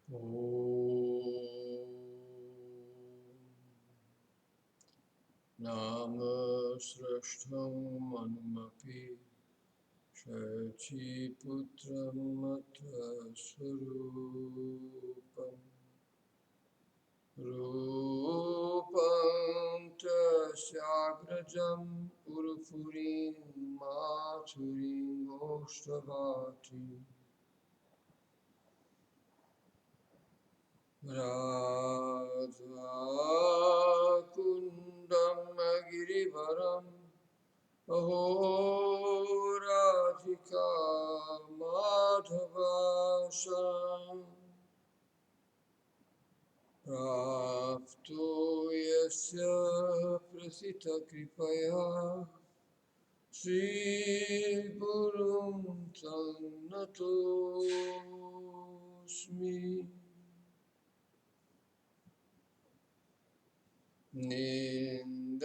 Nama srashtam manumapi shachi putram matra swarupam rupam tasyagrajam purupurim mathurim oshravati Radha Kundam Girivaram Aho Radhika Madhavasam Prapto Yasya Prasita Kripaya Sri Gurum Tanatosmi Nindanatam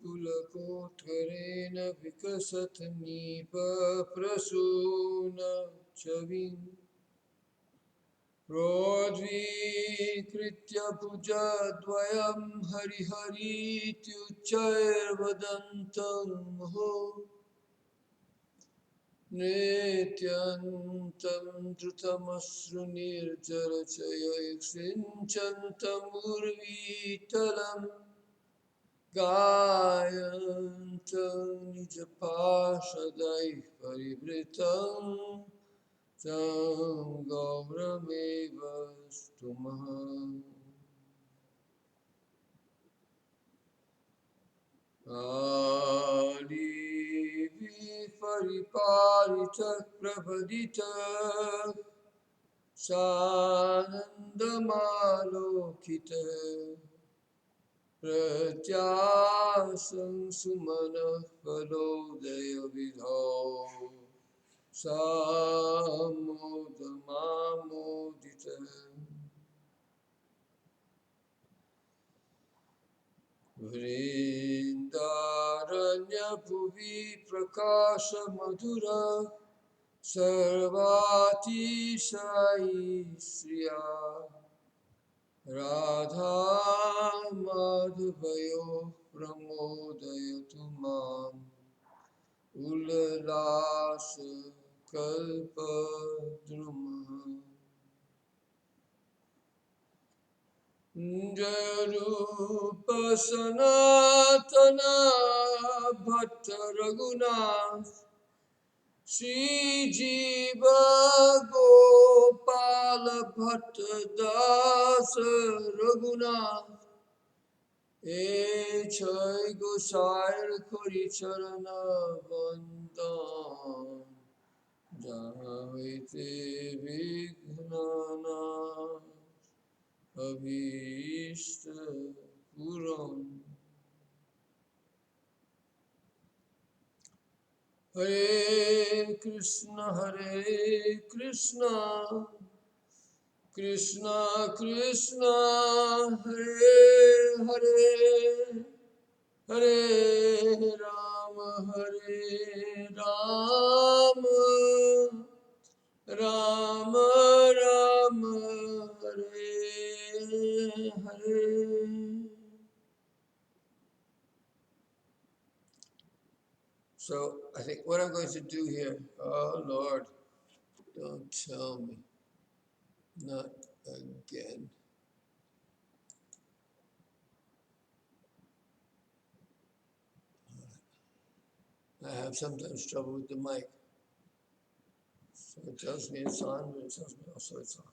pulakotkarena vikasatnipa prasuna chavin Prodvikritya pujadvayam hariharituchairvadantam ho Nityantam drutamasru nirjarachaya iksincantam urvitalam Gayantam nijapashadai parivritam Tam gaurameva stumaham Alivi pariparita pravadita Sanandamalokita Pratyasam sumana palodaya vidho Samodamamodita Vrindaranya bhuvi prakasha madhura Sarvati sai sriya Radha madhavayo pramodayatu mam Ulalasa kalpadruma Jarupa sanatana bhatta raghunath Sri Jiva Gopala Bhatta Dasa Raghunath Echai Gosair Kori Charana Vandam Javite Vignana Avishta Puram Hare Krishna Krishna Krishna Hare Hare Hare Rama Rama Rama Hare Hare So I think what I'm going to do here, oh Lord, don't tell me, not again. I have sometimes trouble with the mic. So it tells me it's on, but it tells me also it's on.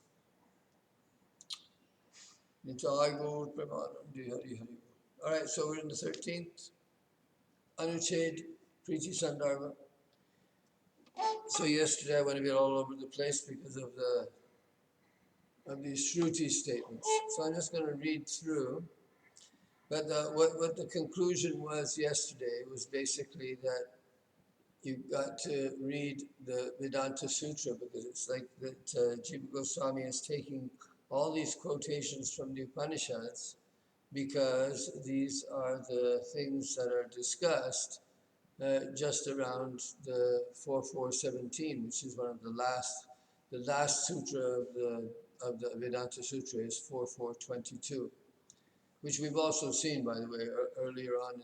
Nitai Gaur Premanandi Hari Hari. All right, so we're in the 13th. Anuched Priti Sandarbha. So yesterday I went a bit all over the place because of these Shruti statements. So I'm just going to read through. But what the conclusion was yesterday was basically that you've got to read the Vedanta Sutra because it's like that Jiva Goswami is taking all these quotations from the Upanishads because these are the things that are discussed just around the 4.4.17, which is one of the last The last sutra of the Vedanta Sutra is 4422, which we've also seen, by the way, earlier on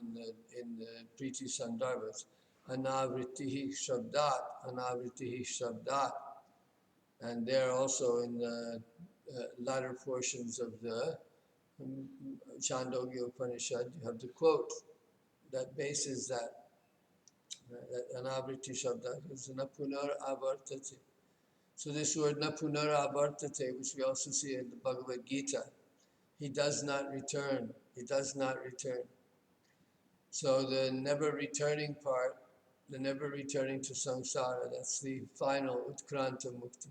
in the Priti Sandarbha. Anavritihi Shabdat, Anavritihi Shabdat. And there also in the latter portions of the Chandogya Upanishad, you have the quote that bases that Anavriti Shabdat is Napunar Avartate. So this word Napunar Avartate, which we also see in the Bhagavad Gita, he does not return, he does not return. So the never returning part, the never returning to samsara, that's the final Utkranta Mukti.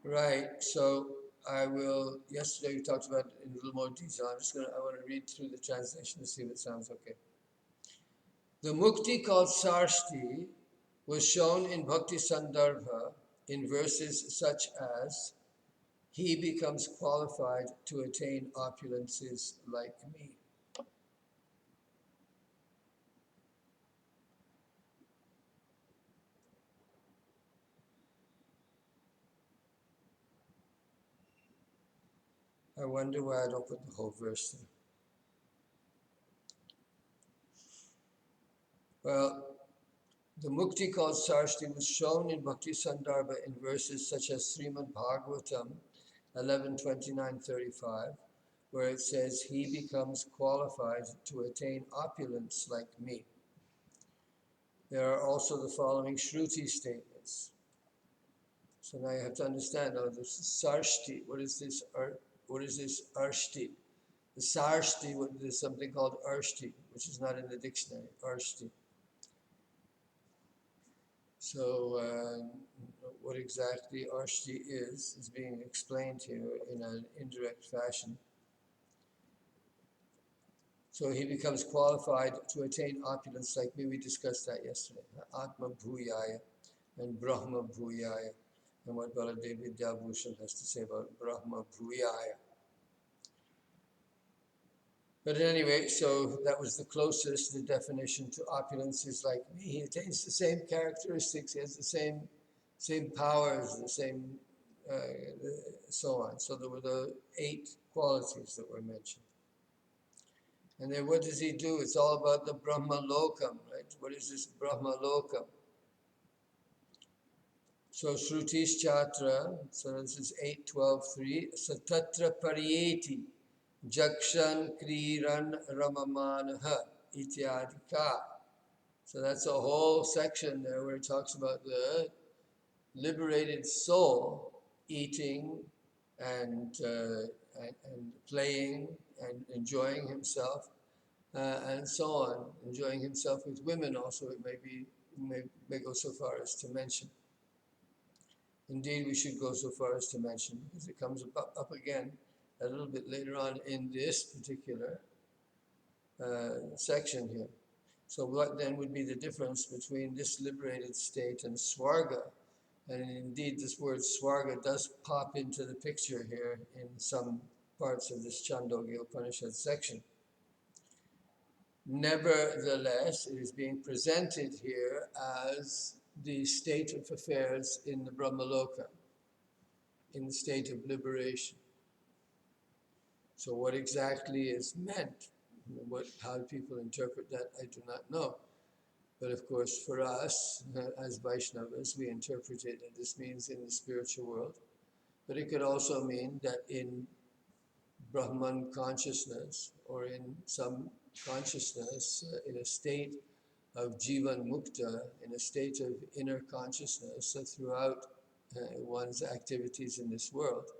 Right, so I will, yesterday we talked about it in a little more detail. I want to read through the translation to see if it sounds okay. The mukti called sarshti was shown in Bhakti Sandarbha in verses such as, he becomes qualified to attain opulences like me. I wonder why I don't put the whole verse there. Well, the mukti called sarshti was shown in Bhakti Sandarbha in verses such as Srimad Bhagavatam 11:29-35, where it says, he becomes qualified to attain opulence like me. There are also the following Shruti statements. So now you have to understand, this is sarshti. What is this arshti? The sarshti, there's something called arshti, which is not in the dictionary, arshti. So what exactly arshti is being explained here in an indirect fashion. So he becomes qualified to attain opulence like me. We discussed that yesterday. Atma Bhuyaya and Brahma Bhuyaya. And what Baladevidya Bhushan has to say about Brahma Bhuyaya. But anyway, so that was the closest, the definition to opulence is like me. He attains the same characteristics, he has the same powers, the same, so on. So there were the 8 qualities that were mentioned. And then what does he do? It's all about the Brahmalokam, right? What is this Brahmalokam? So Shrutis Chatra, so this is 8.12.3, Satatra Pariyeti, Jakshan Kriran Ramamanaha Ityadika. So that's a whole section there where it talks about the liberated soul eating and playing and enjoying himself and so on, enjoying himself with women also, it may go so far as to mention. Indeed, we should go so far as to mention, because it comes up again a little bit later on in this particular section here. So what then would be the difference between this liberated state and swarga? And indeed, this word swarga does pop into the picture here in some parts of this Chandogya Upanishad section. Nevertheless, it is being presented here as the state of affairs in the Brahmalokam, in the state of liberation. So what exactly is meant? How people interpret that, I do not know. But of course, for us, as Vaishnavas, we interpret it, and this means in the spiritual world. But it could also mean that in Brahman consciousness, or in some consciousness, in a state of Jivan Mukta, in a state of inner consciousness throughout one's activities in this world.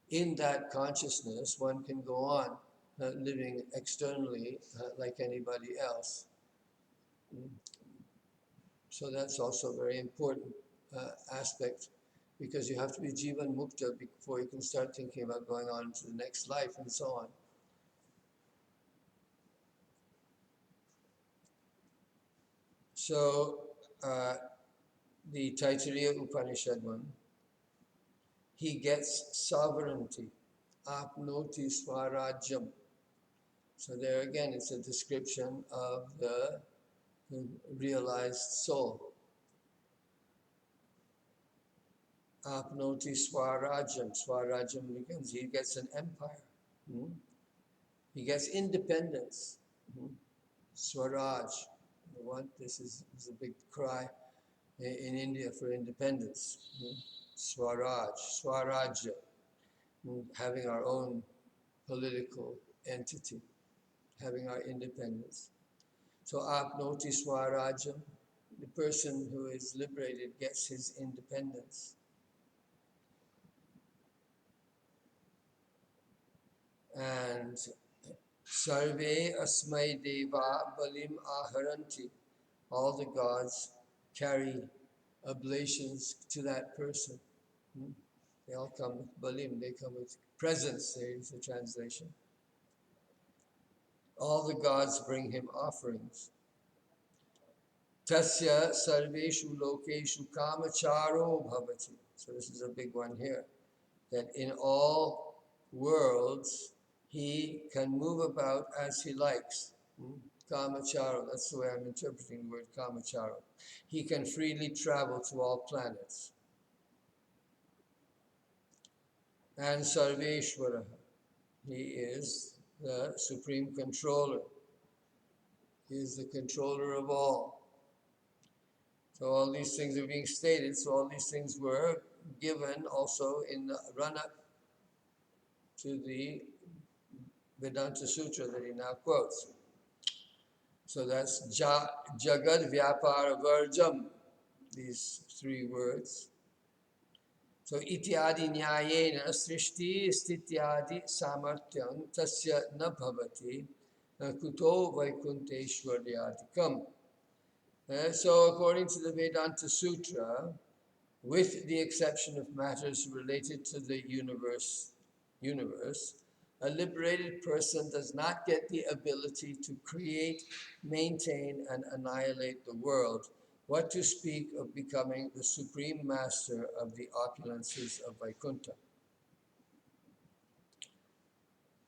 In that consciousness, one can go on living externally like anybody else. So that's also a very important aspect, because you have to be Jivan Mukta before you can start thinking about going on to the next life and so on. So the Taittiriya Upanishad one, he gets sovereignty, apnoti swarajyam. So there again, it's a description of the realized soul. apnoti swarajam. Swarajam becomes, he gets an empire. He gets independence. Swaraj. This is a big cry in India for independence. Swaraj, Swarajya, having our own political entity, having our independence. So apnoti Swarajam, the person who is liberated gets his independence. And sarve asmai deva balim aharanti, all the gods carry oblations to that person. They all come with balim, they come with presence, there is the translation. All the gods bring him offerings. Tasya sarveshu lokeshu kamacharo bhavati. So this is a big one here. That in all worlds, he can move about as he likes. Kamacharo, that's the way I'm interpreting the word kamacharo. He can freely travel to all planets. And Sarveshwara, he is the supreme controller. He is the controller of all. So all these things are being stated, so all these things were given also in the run-up to the Vedanta Sutra that he now quotes. So that's Jagad Vyapara Varjam, these three words. So ityadi nyayena srishti stityadi samartyam tasya na bhavati kuto vaikunteshwaryadikam. So according to the Vedanta Sutra, with the exception of matters related to the universe, a liberated person does not get the ability to create, maintain, and annihilate the world. What to speak of becoming the supreme master of the opulences of Vaikuntha.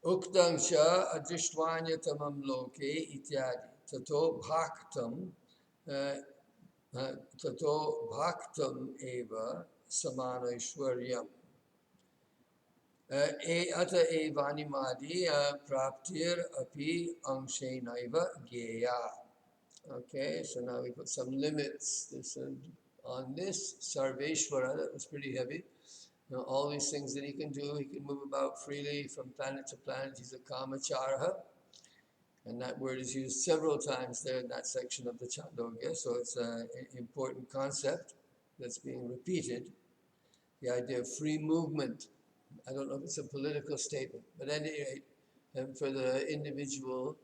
Uktam sha adrishtvanyatamam loke ityadi tato bhaktam eva samanaishwaryam. Ata evanimadi praptir api angshenaiva geya. Okay, so now we put some limits on this. Sarveshwara, that was pretty heavy. All these things that he can do, he can move about freely from planet to planet. He's a kamacharaha. And that word is used several times there in that section of the Chandogya. So it's an important concept that's being repeated. The idea of free movement. I don't know if it's a political statement, but at any rate, for the individual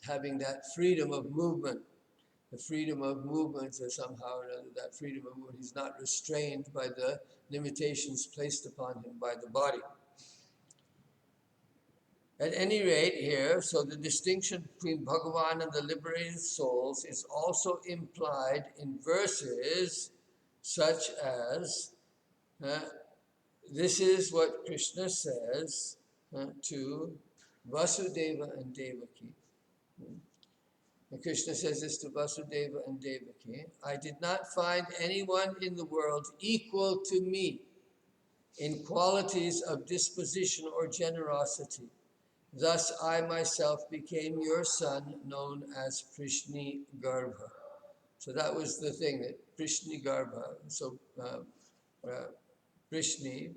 having that freedom of movement, the freedom of movement, or somehow or other, that freedom of movement, he's not restrained by the limitations placed upon him by the body. At any rate here, so the distinction between Bhagavan and the liberated souls is also implied in verses such as, this is what Krishna says to Vasudeva and Devaki. And Krishna says this to Vasudeva and Devaki, I did not find anyone in the world equal to me in qualities of disposition or generosity. Thus I myself became your son, known as Prishni Garbha. So that was the thing, that Prishni Garbha. So Prishni,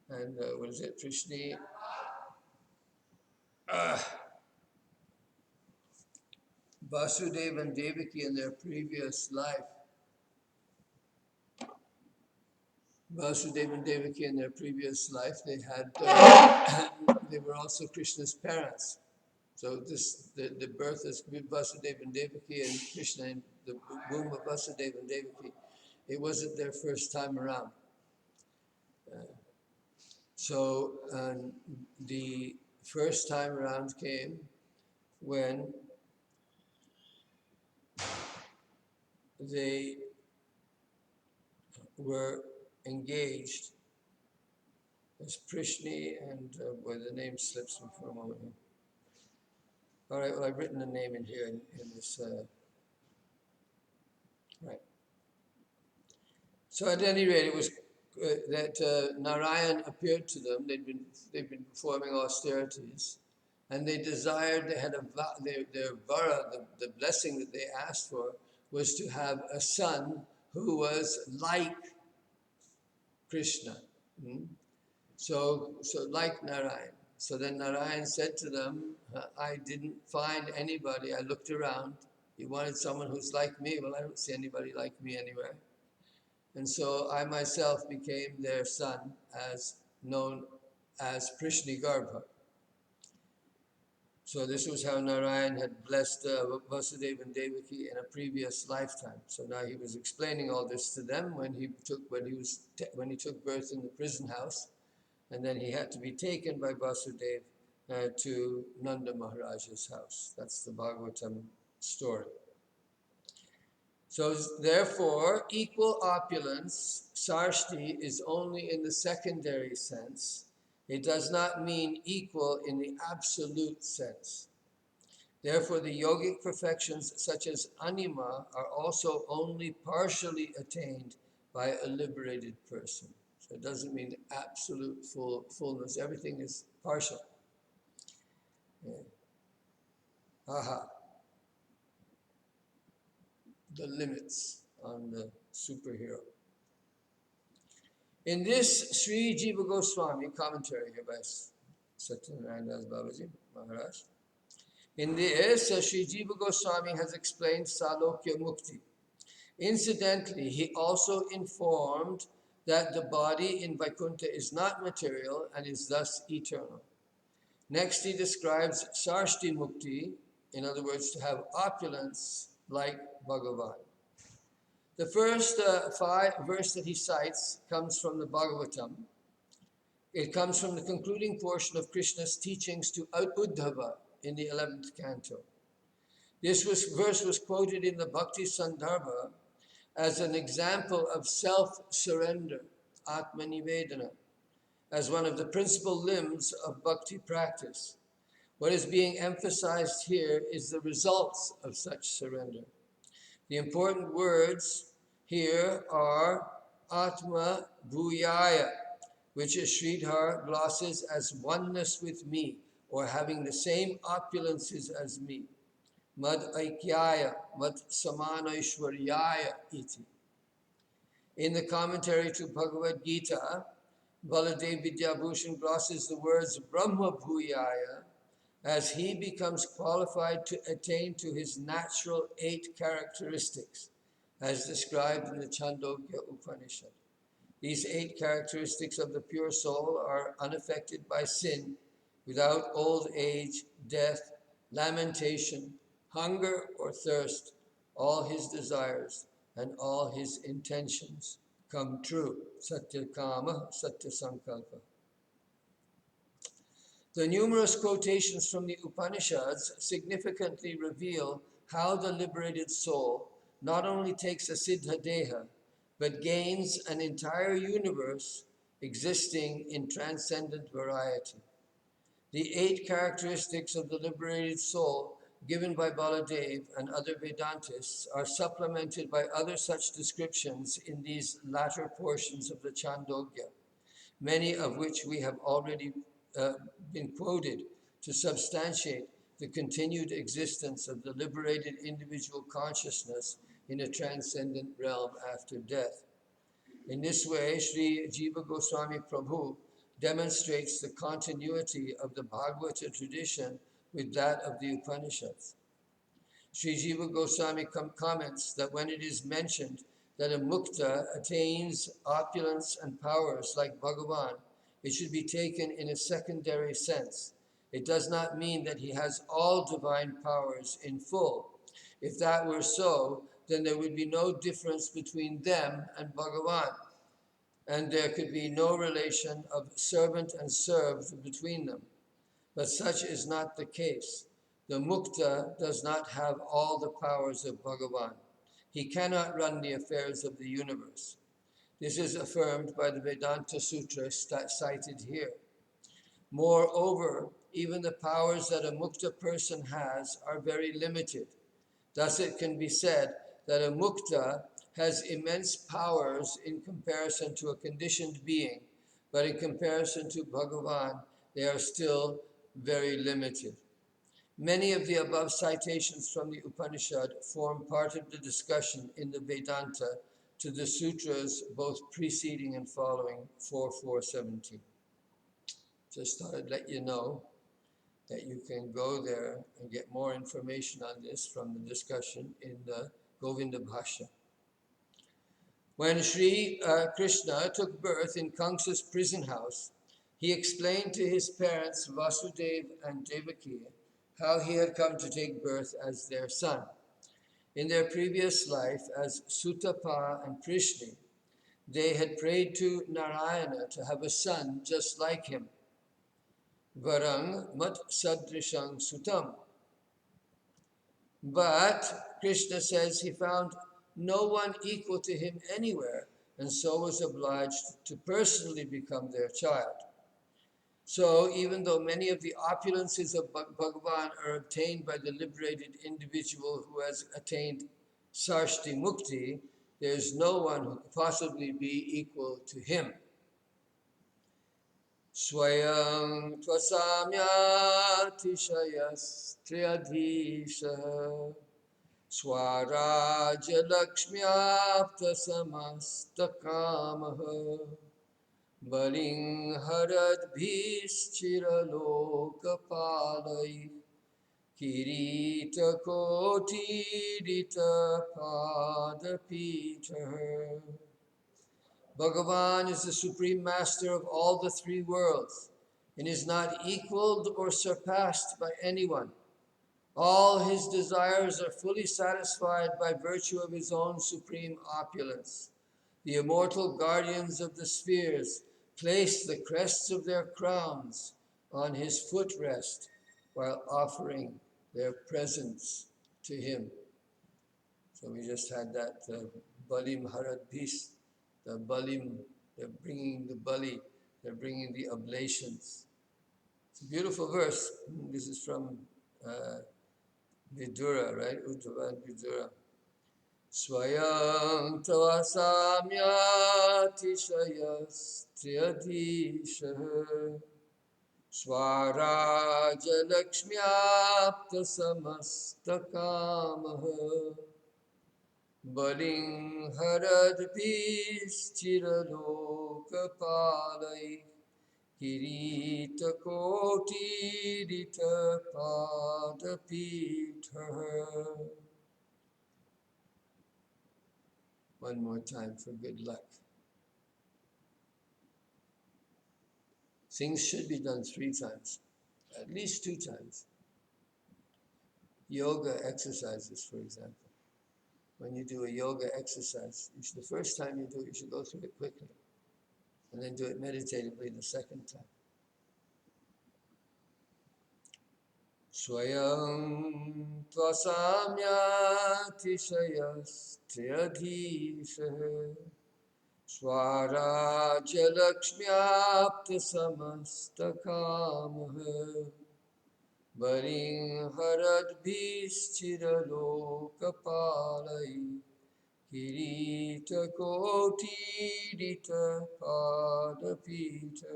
and what is it? Prishni. Vasudeva and Devaki in their previous life. Vasudeva and Devaki in their previous life, they had, they were also Krishna's parents. So the birth of Vasudeva and Devaki and Krishna in the womb of Vasudeva and Devaki, it wasn't their first time around. So the first time around came when they were engaged as Prishni and, well, the name slips me for a moment here. All right, well, I've written the name in here in this, right. So at any rate, it was Narayan appeared to them. They've been performing austerities, and they desired, they had their vara, the blessing that they asked for was to have a son who was like Krishna. Hmm? So like Narayan. So then Narayan said to them, I didn't find anybody. I looked around. You wanted someone who's like me. Well, I don't see anybody like me anywhere. And so I myself became their son, as known as Prishnigarbha. So this was how Narayan had blessed Vasudeva and Devaki in a previous lifetime. So now he was explaining all this to them when he took birth in the prison house, and then he had to be taken by Vasudeva to Nanda Maharaj's house. That's the Bhagavatam story. So therefore, equal opulence, sarshti, is only in the secondary sense. It does not mean equal in the absolute sense. Therefore, the yogic perfections such as anima are also only partially attained by a liberated person. So it doesn't mean absolute fullness. Everything is partial. Yeah. Aha. The limits on the superhero. In this Sri Jiva Goswami commentary here by Satyanarayana Das Babaji Maharaj, in this Sri Jiva Goswami has explained Salokya Mukti. Incidentally, he also informed that the body in Vaikuntha is not material and is thus eternal. Next, he describes Sarshti Mukti, in other words, to have opulence like Bhagavan. The first verse that he cites comes from the Bhagavatam. It comes from the concluding portion of Krishna's teachings to Uddhava in the 11th canto. This verse was quoted in the Priti Sandarbha as an example of self-surrender, Atma-nivedana, as one of the principal limbs of bhakti practice. What is being emphasized here is the results of such surrender. The important words here are Atma Bhuyaya, which is Sridhar glosses as oneness with me, or having the same opulences as me. Mad Aikyaya, Mad Samanaishwaryaya iti. In the commentary to Bhagavad Gita, Baladev Vidyabhushan glosses the words Brahma Bhuyaya as he becomes qualified to attain to his natural 8 characteristics, as described in the Chandogya Upanishad. These 8 characteristics of the pure soul are unaffected by sin, without old age, death, lamentation, hunger or thirst. All his desires and all his intentions come true. Satya Kama, Satya Sankalpa. The numerous quotations from the Upanishads significantly reveal how the liberated soul not only takes a siddha deha, but gains an entire universe existing in transcendent variety. The 8 characteristics of the liberated soul given by Baladev and other Vedantists are supplemented by other such descriptions in these latter portions of the Chandogya, many of which we have already been quoted to substantiate the continued existence of the liberated individual consciousness in a transcendent realm after death. In this way, Sri Jiva Goswami Prabhu demonstrates the continuity of the Bhagavata tradition with that of the Upanishads. Sri Jiva Goswami comments that when it is mentioned that a mukta attains opulence and powers like Bhagavan, it should be taken in a secondary sense. It does not mean that he has all divine powers in full. If that were so, then there would be no difference between them and Bhagavan, and there could be no relation of servant and served between them. But such is not the case. The mukta does not have all the powers of Bhagavan. He cannot run the affairs of the universe. This is affirmed by the Vedanta Sutra cited here. Moreover, even the powers that a mukta person has are very limited. Thus it can be said that a mukta has immense powers in comparison to a conditioned being, but in comparison to Bhagavan, they are still very limited. Many of the above citations from the Upanishad form part of the discussion in the Vedanta to the sutras both preceding and following 4.4.17. Just thought I'd let you know that you can go there and get more information on this from the discussion in the Govinda Bhashya. When Sri Krishna took birth in Kamsa's prison house, he explained to his parents Vasudeva and Devaki how he had come to take birth as their son. In their previous life as Sutapa and Prishni, they had prayed to Narayana to have a son just like him. Varang mat sadrishang sutam. But Krishna says he found no one equal to him anywhere, and so was obliged to personally become their child. So even though many of the opulences of Bhagavan are obtained by the liberated individual who has attained Sarshti Mukti, there is no one who could possibly be equal to him. Swayam tvasamyati shayas triyadhisha swaraja lakshmyapta samastakamaha baling harad bhischiralokapalai kirita kotirita padapita. Bhagavan is the supreme master of all the three worlds and is not equaled or surpassed by anyone. All his desires are fully satisfied by virtue of his own supreme opulence. The immortal guardians of the spheres place the crests of their crowns on his footrest while offering their presents to him. So we just had that Balim Harad Bhis, the Balim, they're bringing the Bali, they're bringing the oblations. It's a beautiful verse. This is from Vidura, right? Uddhava and Vidura. Swayam tavasamyati shayas triyadisha swaraja lakshmyapta samastakamaha baling harad bhischiralokapalai kirita kotirita padapita. One more time for good luck. Things should be done 3 times, at least 2 times. Yoga exercises, for example. When you do a yoga exercise, the first time you do it, you should go through it quickly. And then do it meditatively the second time. Swayam tvasamyati shayas triyadhisha swaraja lakshmyapta samastakamaha baling harad bhischiralokapalai kirita kotirita padapita.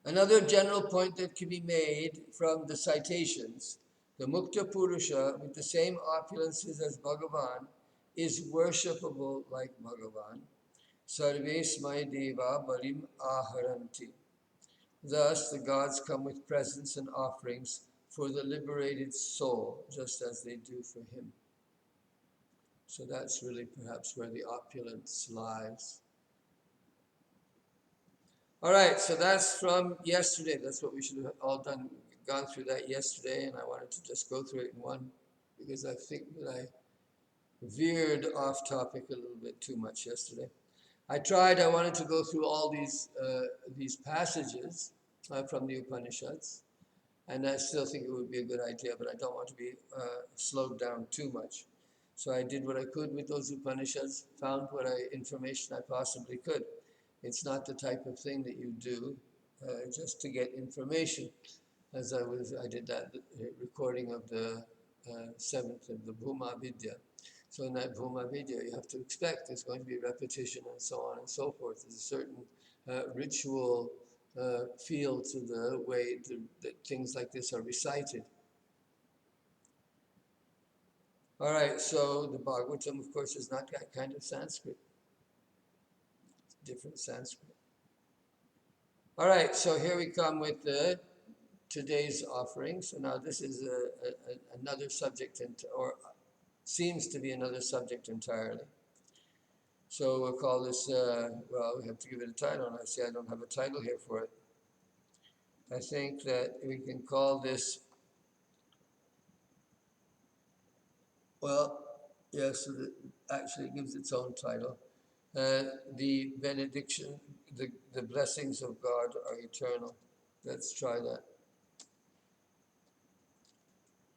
Another general point that can be made from the citations, the Mukta Purusha with the same opulences as Bhagavan is worshipable like Bhagavan. Sarvesmai Deva Balim Aharanti. Thus, the gods come with presents and offerings for the liberated soul, just as they do for him. So that's really perhaps where the opulence lies. All right, so that's from yesterday. That's what we should have all gone through that yesterday, and I wanted to just go through it in one, because I think that I veered off topic a little bit too much yesterday. I wanted to go through all these passages from the Upanishads, and I still think it would be a good idea, but I don't want to be slowed down too much. So I did what I could with those Upanishads, found what information I possibly could. It's not the type of thing that you do just to get information. As I did that recording of the 7th of the Bhagavn. So in that Bhagavn, you have to expect there's going to be repetition and so on and so forth. There's a certain ritual feel to the way that things like this are recited. All right, so the Bhagavatam, of course, is not that kind of Sanskrit. It's different Sanskrit. All right, so here we come with today's offering. So now this is another subject, or seems to be another subject entirely. So we'll call this, well, we have to give it a title, and I say I don't have a title here for it. I think that we can call this, well, yes, so actually it gives its own title. The benediction, the blessings of God are eternal. Let's try that.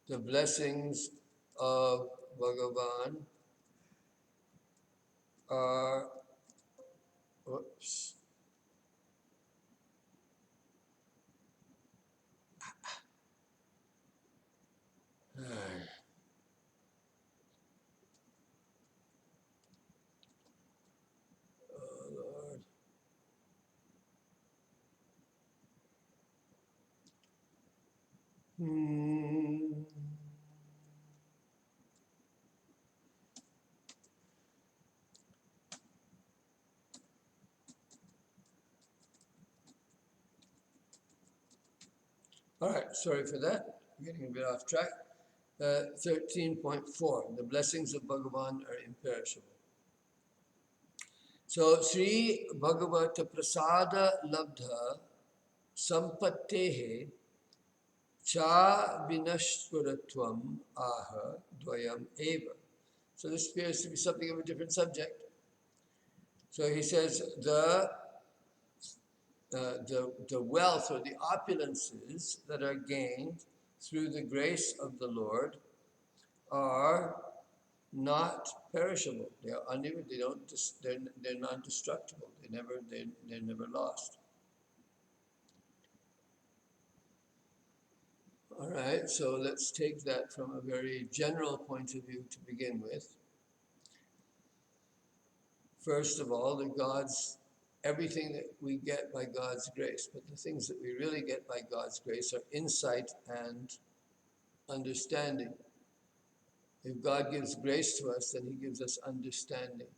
The blessings of Bhagavan are, whoops, oh Lord. All right, sorry for that. I'm getting a bit off track. 13.4, the blessings of Bhagavan are imperishable. So, Sri Bhagavata Prasada Labdha Sampattehe Cha Vinashpuratvam Aha Dvayam Eva. So this appears to be something of a different subject. So he says the wealth or the opulences that are gained through the grace of the Lord are not perishable. They are they're non-destructible. They're never lost. All right, so let's take that from a very general point of view to begin with. First of all, everything that we get by God's grace, but the things that we really get by God's grace are insight and understanding. If God gives grace to us, then He gives us understanding.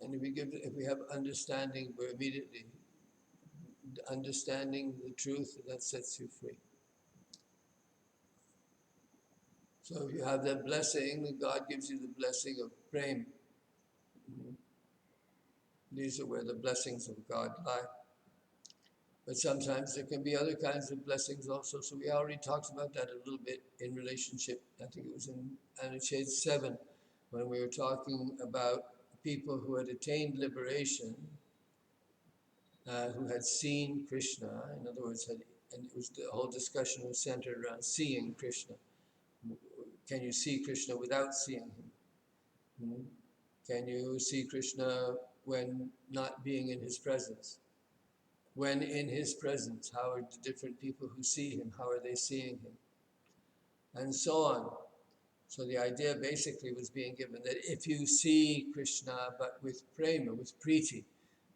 And if we have understanding, we're immediately understanding the truth, that sets you free. So if you have that blessing, God gives you the blessing of prema. These are where the blessings of God lie. But sometimes there can be other kinds of blessings also. So we already talked about that a little bit in relationship. I think it was in Anucheta 7 when we were talking about people who had attained liberation, who had seen Krishna. In other words, and the whole discussion was centered around seeing Krishna. Can you see Krishna without seeing him? Can you see Krishna when not being in his presence? When in his presence, how are the different people who see him, how are they seeing him? And so on. So the idea basically was being given that if you see Krishna but with prema, with priti,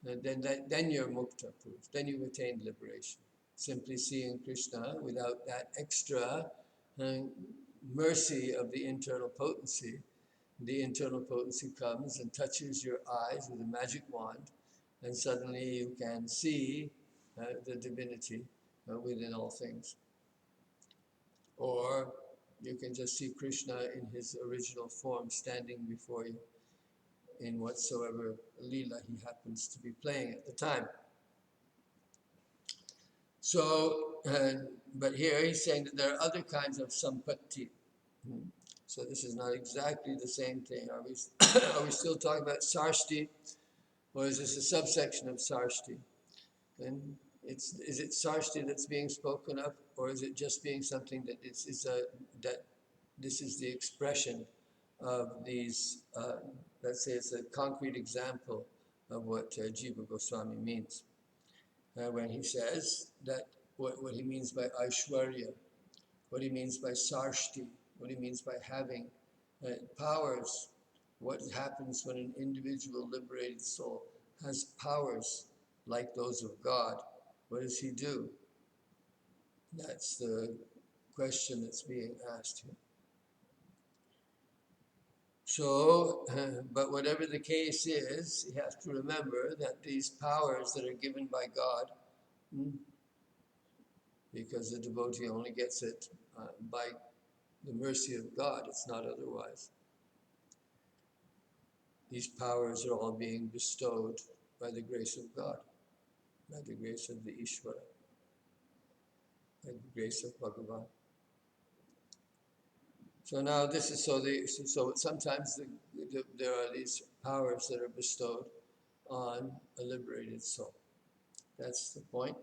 then you're mukta proof, then you've attained liberation. Simply seeing Krishna without that extra mercy of the internal potency comes and touches your eyes with a magic wand, and suddenly you can see the divinity within all things. Or you can just see Krishna in his original form standing before you in whatsoever lila he happens to be playing at the time. So, but here he's saying that there are other kinds of sampatti. So this is not exactly the same thing. Are we still talking about sarshti, or is this a subsection of sarshti? And is it sarshti that's being spoken of, or is it just being something that that this is the expression of these? Let's say it's a concrete example of what Jiva Goswami means when he says that what he means by Aishwarya. what he means by sarshti, what he means by having powers, what happens when an individual liberated soul has powers like those of God. What does he do? That's the question that's being asked here. So, but whatever the case is, you have to remember that these powers that are given by God, because the devotee only gets it by the mercy of God, it's not otherwise. These powers are all being bestowed by the grace of God, by the grace of the Ishvara, by the grace of Bhagavan. So now this is so sometimes there are these powers that are bestowed on a liberated soul. That's the point.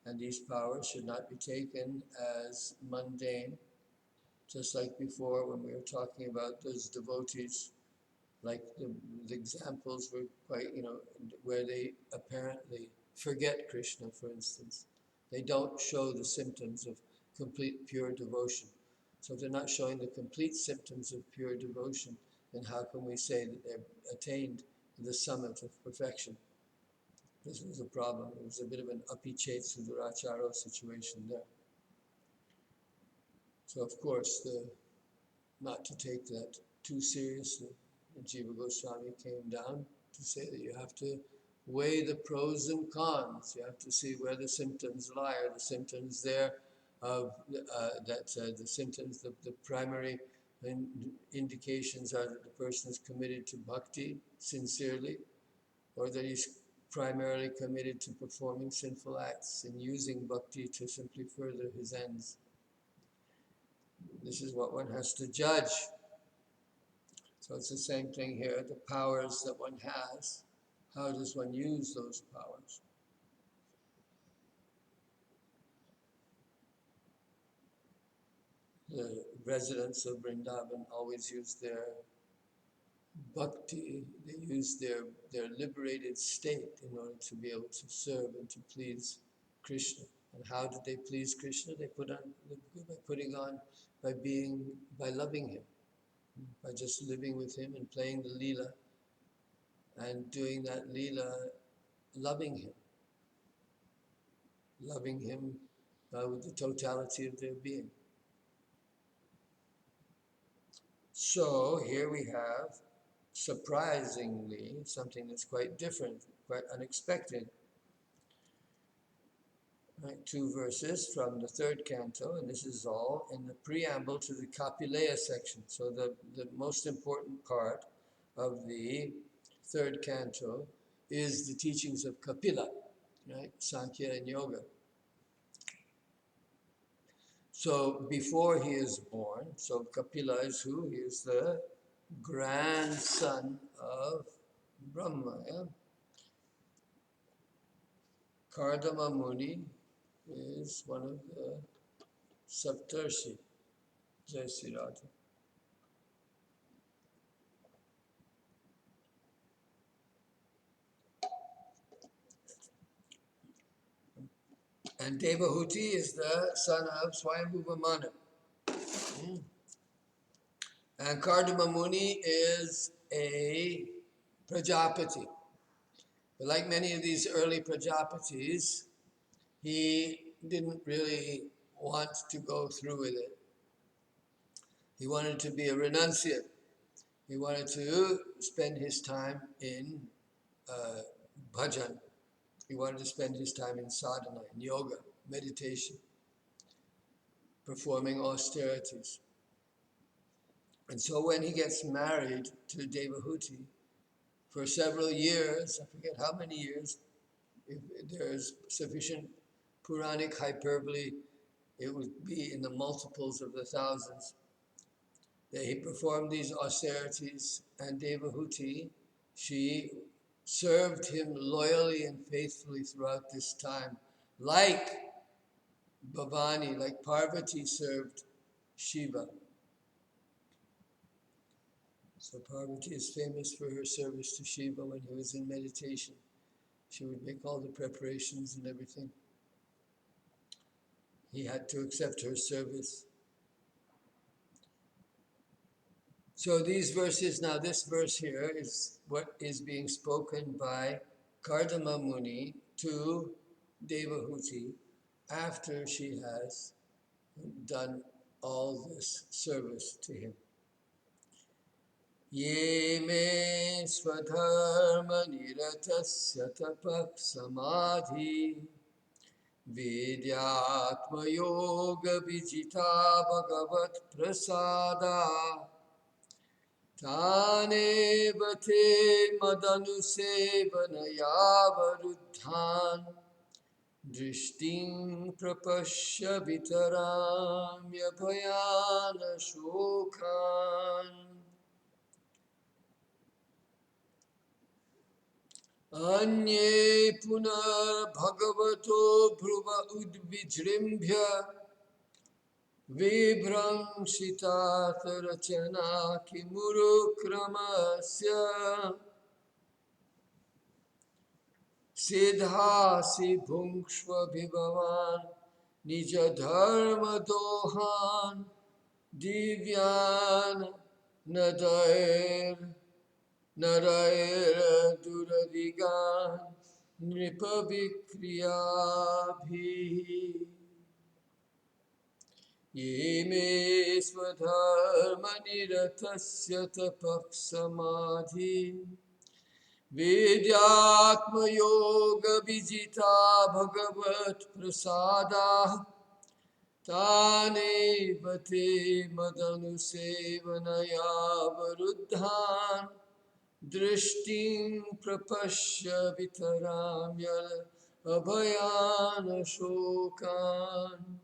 And these powers should not be taken as mundane, just like before when we were talking about those devotees, like the examples were quite, where they apparently forget Krishna, for instance. They don't show the symptoms of complete pure devotion. So if they're not showing the complete symptoms of pure devotion, then how can we say that they've attained the summit of perfection? This was a problem. It was a bit of an apichet suduracharo situation there. So of course, not to take that too seriously, Jiva Goswami came down to say that you have to weigh the pros and cons. You have to see where the symptoms lie. Are the symptoms there of the symptoms, the primary indications are that the person is committed to bhakti sincerely, or that he's primarily committed to performing sinful acts and using bhakti to simply further his ends. This is what one has to judge. So it's the same thing here, the powers that one has, how does one use those powers? The residents of Vrindavan always use their bhakti, they use their liberated state in order to be able to serve and to please Krishna. And how did they please Krishna? They by loving him, by just living with him and playing the Leela and doing that Leela, loving him with the totality of their being. So here we have, surprisingly, something that's quite different, quite unexpected. Right, 2 verses from the 3rd canto, and this is all in the preamble to the Kapileya section. So the most important part of the 3rd canto is the teachings of Kapila, right? Sankhya and Yoga. So before he is born, so Kapila is who? He is the grandson of Brahma. Yeah? Kardama Muni is one of the Saptarshi. Jai Sri Radha. And Devahuti is the son of Swayambhuva Manu. And Kardama Muni is a Prajapati. But like many of these early Prajapatis, he didn't really want to go through with it. He wanted to be a renunciate. He wanted to spend his time in bhajan. He wanted to spend his time in sadhana, in yoga, meditation, performing austerities. And so when he gets married to Devahuti, for several years, I forget how many years, if there's sufficient Puranic hyperbole, it would be in the multiples of the thousands, that he performed these austerities, and Devahuti, she served him loyally and faithfully throughout this time, like Bhavani, like Parvati served Shiva. So Parvati is famous for her service to Shiva when he was in meditation. She would make all the preparations and everything. He had to accept her service. So these verses, now this verse here is what is being spoken by Kardama Muni to Devahuti after she has done all this service to him. Ye me swadharma niratasya tapak samadhi vidyatma yoga vijita bhagavat prasada Tane bate madanu sevanaya varuddhan drishting prapashya vitaramya bhayana shokan Anye punar bhagavato bhruva udvijrimbhya vibramshitat rachana kimurukramasya Siddhasi bhungshva bhivavan nija dharma dohan divyan nadair narair duradigan nripavikriyabhi ye me swadharma niratasya tapak samadhi Vidyatma yoga vijita bhagavat prasada Tane bate madanu sevanaya varuddhan Drishtim prapashya vitaramya abhayana shokan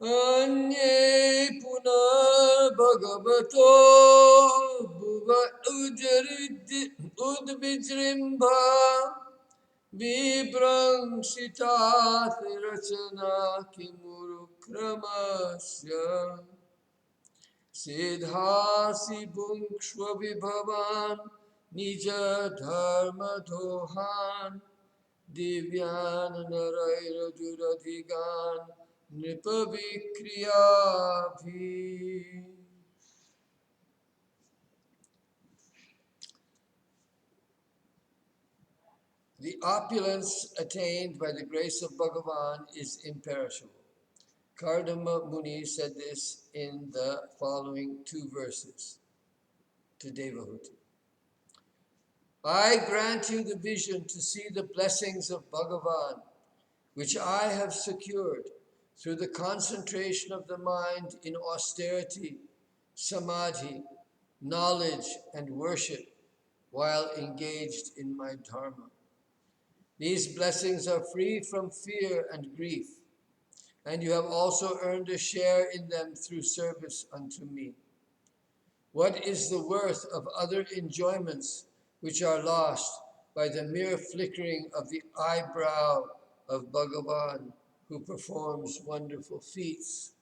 Anye punar bhagavato bhuva udvijrimbha vibramsitat rachana kimurukramasya siddhasi bhungshva vibhavan nija dharma dohan divyan naraira duradhigan Nipavikriyabhi. The opulence attained by the grace of Bhagavan is imperishable. Kardama Muni said this in the following two verses to Devahuti. I grant you the vision to see the blessings of Bhagavan, which I have secured through the concentration of the mind in austerity, samadhi, knowledge, and worship while engaged in my dharma. These blessings are free from fear and grief, and you have also earned a share in them through service unto me. What is the worth of other enjoyments which are lost by the mere flickering of the eyebrow of Bhagavan, who performs wonderful feats?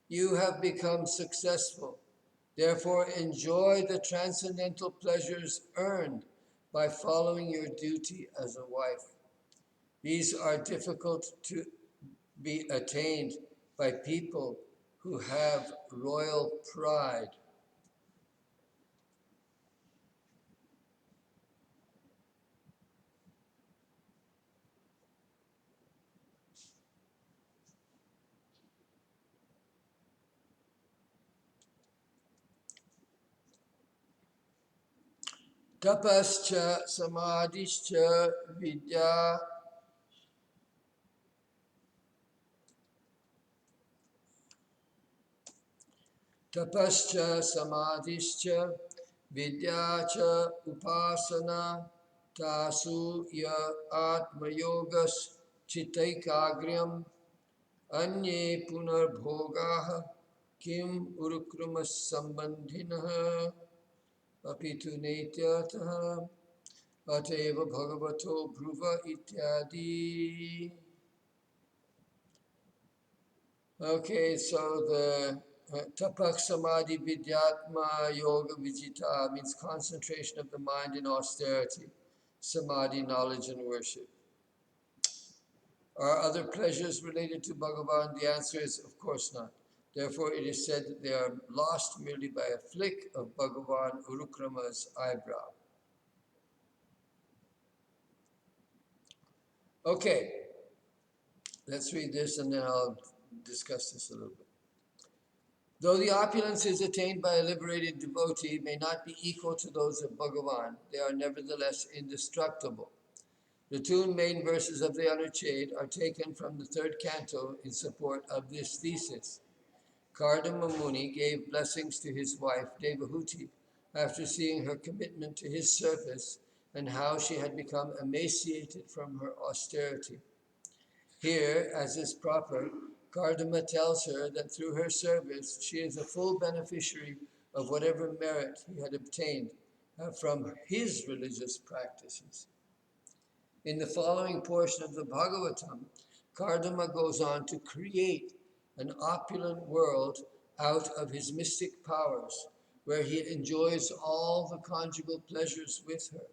You have become successful. Therefore, enjoy the transcendental pleasures earned by following your duty as a wife. These are difficult to be attained by people who have royal pride. Tapascha samadhischa vidya Tapascha samadhischa vidyacha upasana tasu ya atmayogas chitaikagryam anye punarbhogaha kim urukrumas sambandhinaha apitu netyataha ateva bhagavato bhruva ityadi. Okay, so the tapak samadhi vidyatma yoga vijita means concentration of the mind in austerity, samadhi, knowledge and worship. Are other pleasures related to Bhagavan? The answer is of course not. Therefore, it is said that they are lost merely by a flick of Bhagavan Urukrama's eyebrow. Okay, let's read this and then I'll discuss this a little bit. Though the opulences attained by a liberated devotee may not be equal to those of Bhagavan, they are nevertheless indestructible. The two main verses of the Anucheda are taken from the third canto in support of this thesis. Kardama Muni gave blessings to his wife Devahuti after seeing her commitment to his service and how she had become emaciated from her austerity. Here, as is proper, Kardama tells her that through her service she is a full beneficiary of whatever merit he had obtained from his religious practices. In the following portion of the Bhagavatam, Kardama goes on to create an opulent world out of his mystic powers, where he enjoys all the conjugal pleasures with her.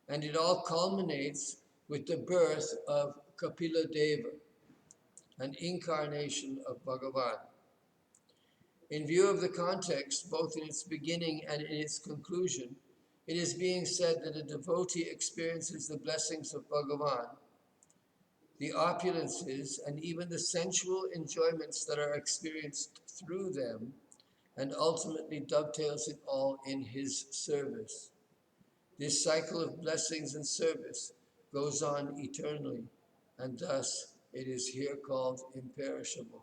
And it all culminates with the birth of Kapila Deva, an incarnation of Bhagavan. In view of the context, both in its beginning and in its conclusion, it is being said that a devotee experiences the blessings of Bhagavan, the opulences, and even the sensual enjoyments that are experienced through them, and ultimately dovetails it all in his service. This cycle of blessings and service goes on eternally, and thus it is here called imperishable.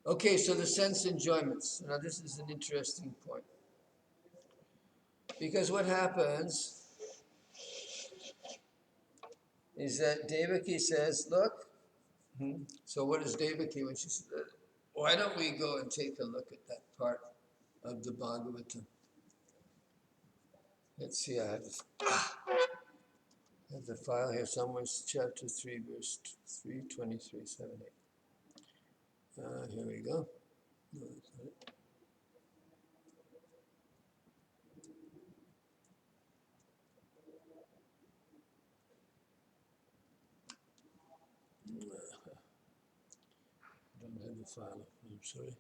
Okay, so the sense enjoyments. Now this is an interesting point. Because what happens is that Devaki says, look, so what is Devaki when she says, why don't we go and take a look at that part of the Bhagavatam? Let's see, I have the file here somewhere, it's chapter 3, verse 323, 7, 8. Here we go. No, that's not it. I don't have the file, I'm sorry.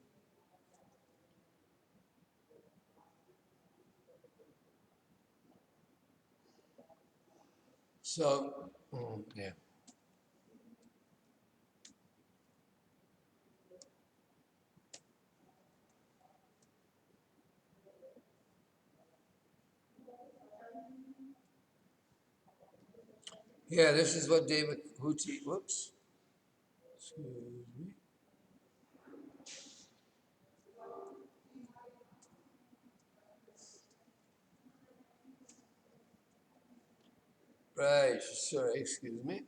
So, yeah. Yeah, this is what Devahuti, whoops, excuse me. Right, sorry, excuse me.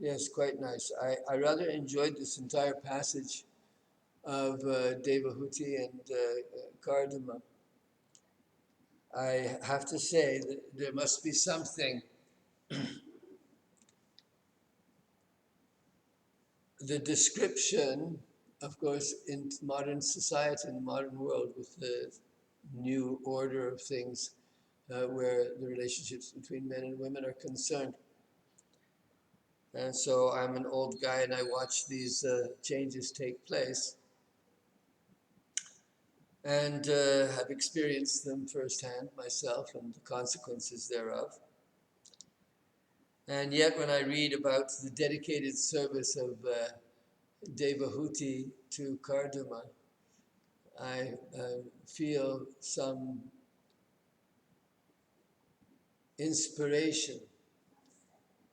Yes, quite nice. I rather enjoyed this entire passage of Devahuti and Kardama. I have to say that there must be something. The description, of course, in modern society, in the modern world, with the new order of things, where the relationships between men and women are concerned. And so I'm an old guy and I watch these changes take place and have experienced them firsthand myself and the consequences thereof. And yet when I read about the dedicated service of Devahuti to Kardama, I feel some inspiration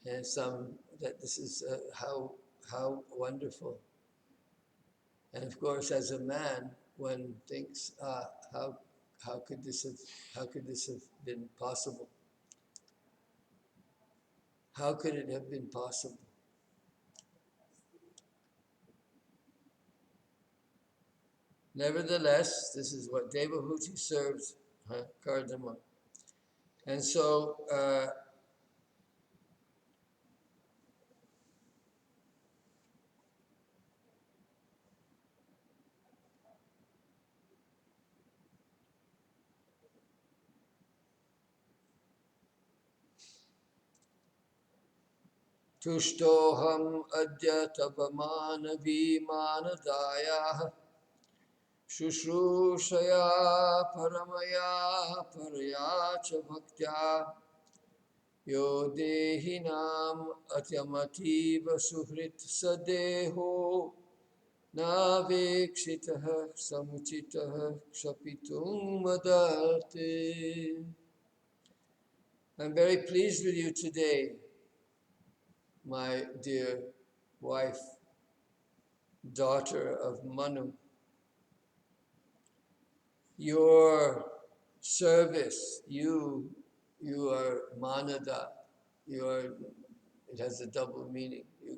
and some that this is how wonderful. And of course, as a man, one thinks, how could this have been possible? How could it have been possible? Nevertheless, this is what Devahuti serves Kardama. And so Tushtoham adya tapamana vimanadaya Shushrusaya paramaya paraya cha bhaktya Yo dehinam atyamativa suhrit sadeho Navekshitaha samuchitaha kshapitum madarte. I'm very pleased with you today, my dear wife, daughter of Manu. Your service, you are manada. It has a double meaning. You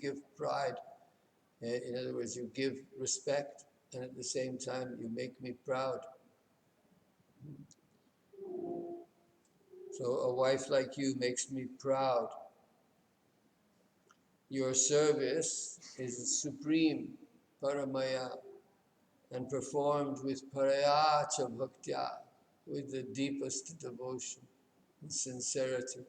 give pride. In other words, you give respect, and at the same time, you make me proud. So a wife like you makes me proud. Your service is supreme, paramaya, and performed with parayacha bhaktya, with the deepest devotion and sincerity.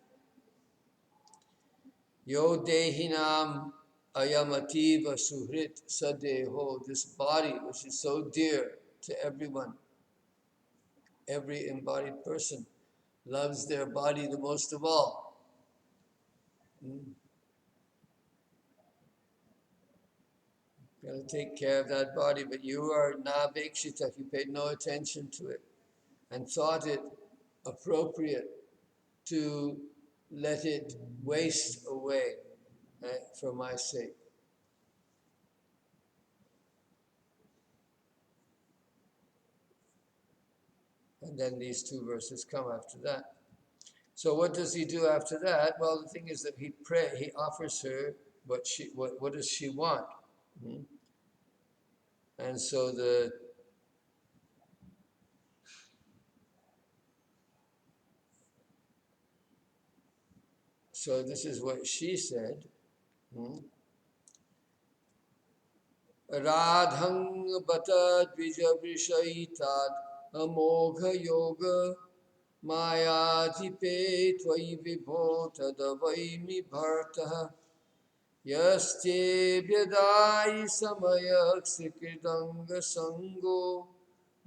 Yo dehinam ayamativa suhrit sadeho, this body which is so dear to everyone, every embodied person loves their body the most of all. Got to take care of that body, but you are nabekshita, you paid no attention to it and thought it appropriate to let it waste away for my sake. And then these two verses come after that. So what does he do after that? Well, the thing is that he offers her what does she want? And so this is what she said. Radhang bata dvija vrishaitat amogha yoga mayadhipe tvai vibho tadavaimi bhartaha yaste vyadai samayak sikridanga sango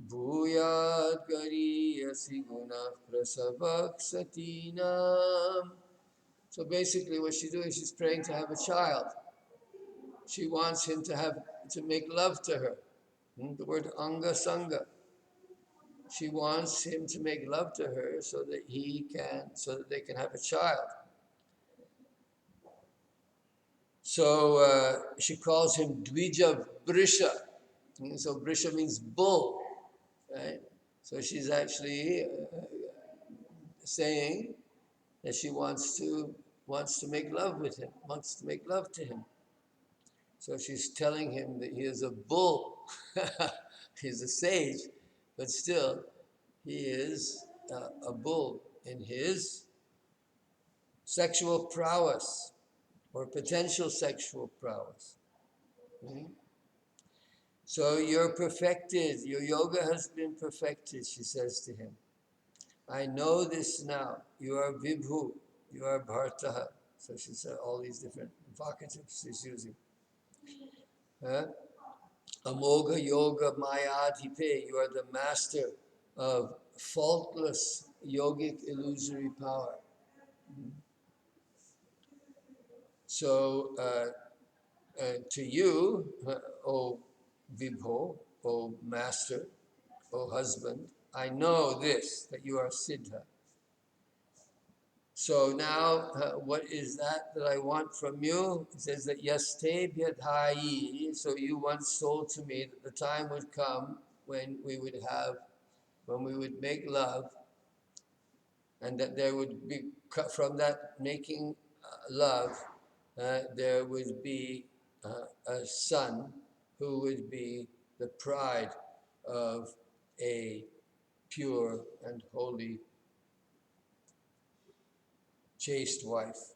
bhuyad gariyasi guna prasavak satinam. So basically what she's doing, she's praying to have a child. She wants him to make love to her. The word anga sanga. She wants him to make love to her so that they can have a child. So she calls him Dvija Brisha. So Brisha means bull, right? So she's actually saying that she wants to make love with him, wants to make love to him. So she's telling him that he is a bull. He's a sage, but still, he is a bull in his sexual prowess or potential sexual prowess. So you're perfected. Your yoga has been perfected, she says to him. I know this now. You are vibhu. You are bhartaha. So she said all these different vocatives she's using. Amogha yoga mayadhipe. You are the master of faultless yogic illusory power. So to you, O Vibho, O master, O husband, I know this, that you are Siddha. So now, what is that I want from you? It says that yaste bhyadhayi. So you once told to me that the time would come when we would make love, and that there would be, from that making love, there would be a son who would be the pride of a pure and holy, chaste wife.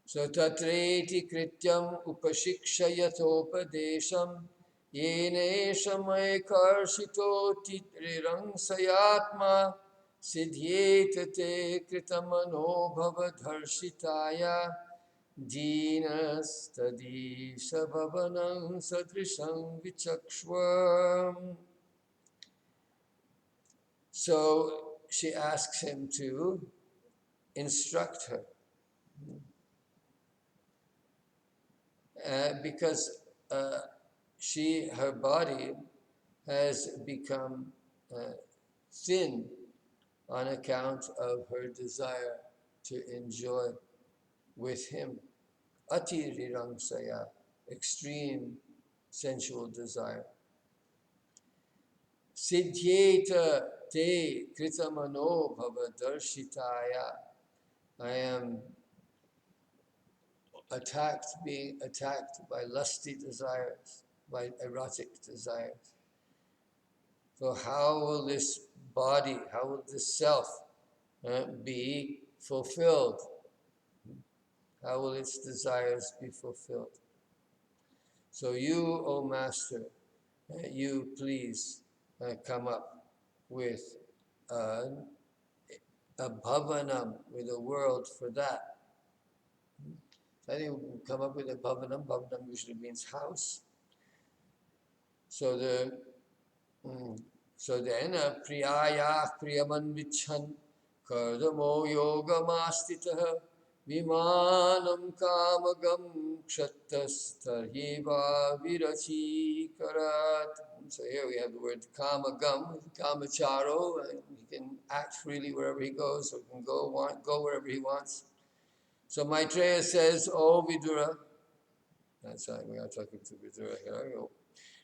So tatreti krityam upashikshayatopadesham Yene shamay karshito titrirang sayatma siddhyete te kritamano bhavadharshitaya Dīnastadī sabhavanam sadrisham vichakshvam. So she asks him to instruct her because her body has become thin on account of her desire to enjoy with him. Atirirangsaya, extreme sensual desire. Siddhyeta te kritamano bhavadarshitaya. I am being attacked by lusty desires, by erotic desires. So how will this body, how will this self be fulfilled? How will its desires be fulfilled? So you, O Master, you please come up with a bhavanam, with a world for that. I think we'll come up with a bhavanam. Bhavanam usually means house. So then priyaya priyaman vichan kardamo yogamastitah vimanam kamagam kshattastarhiva virachikarat. So here we have the word kamagam, kamacharo. He can act freely wherever he goes, or can go wherever he wants. So Maitreya says, "Oh Vidura," that's right, we are talking to Vidura here.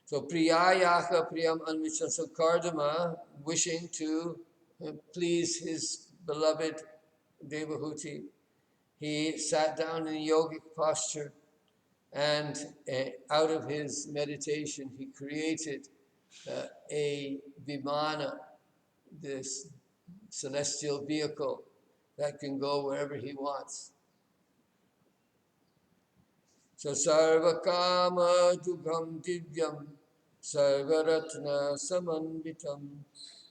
So Priyayaha Priyam Anvichan. So Kardama, wishing to please his beloved Devahuti, he sat down in a yogic posture, and out of his meditation he created a vimana, this celestial vehicle that can go wherever he wants. So sarvakama dugam divyam sarvaratna samanvitam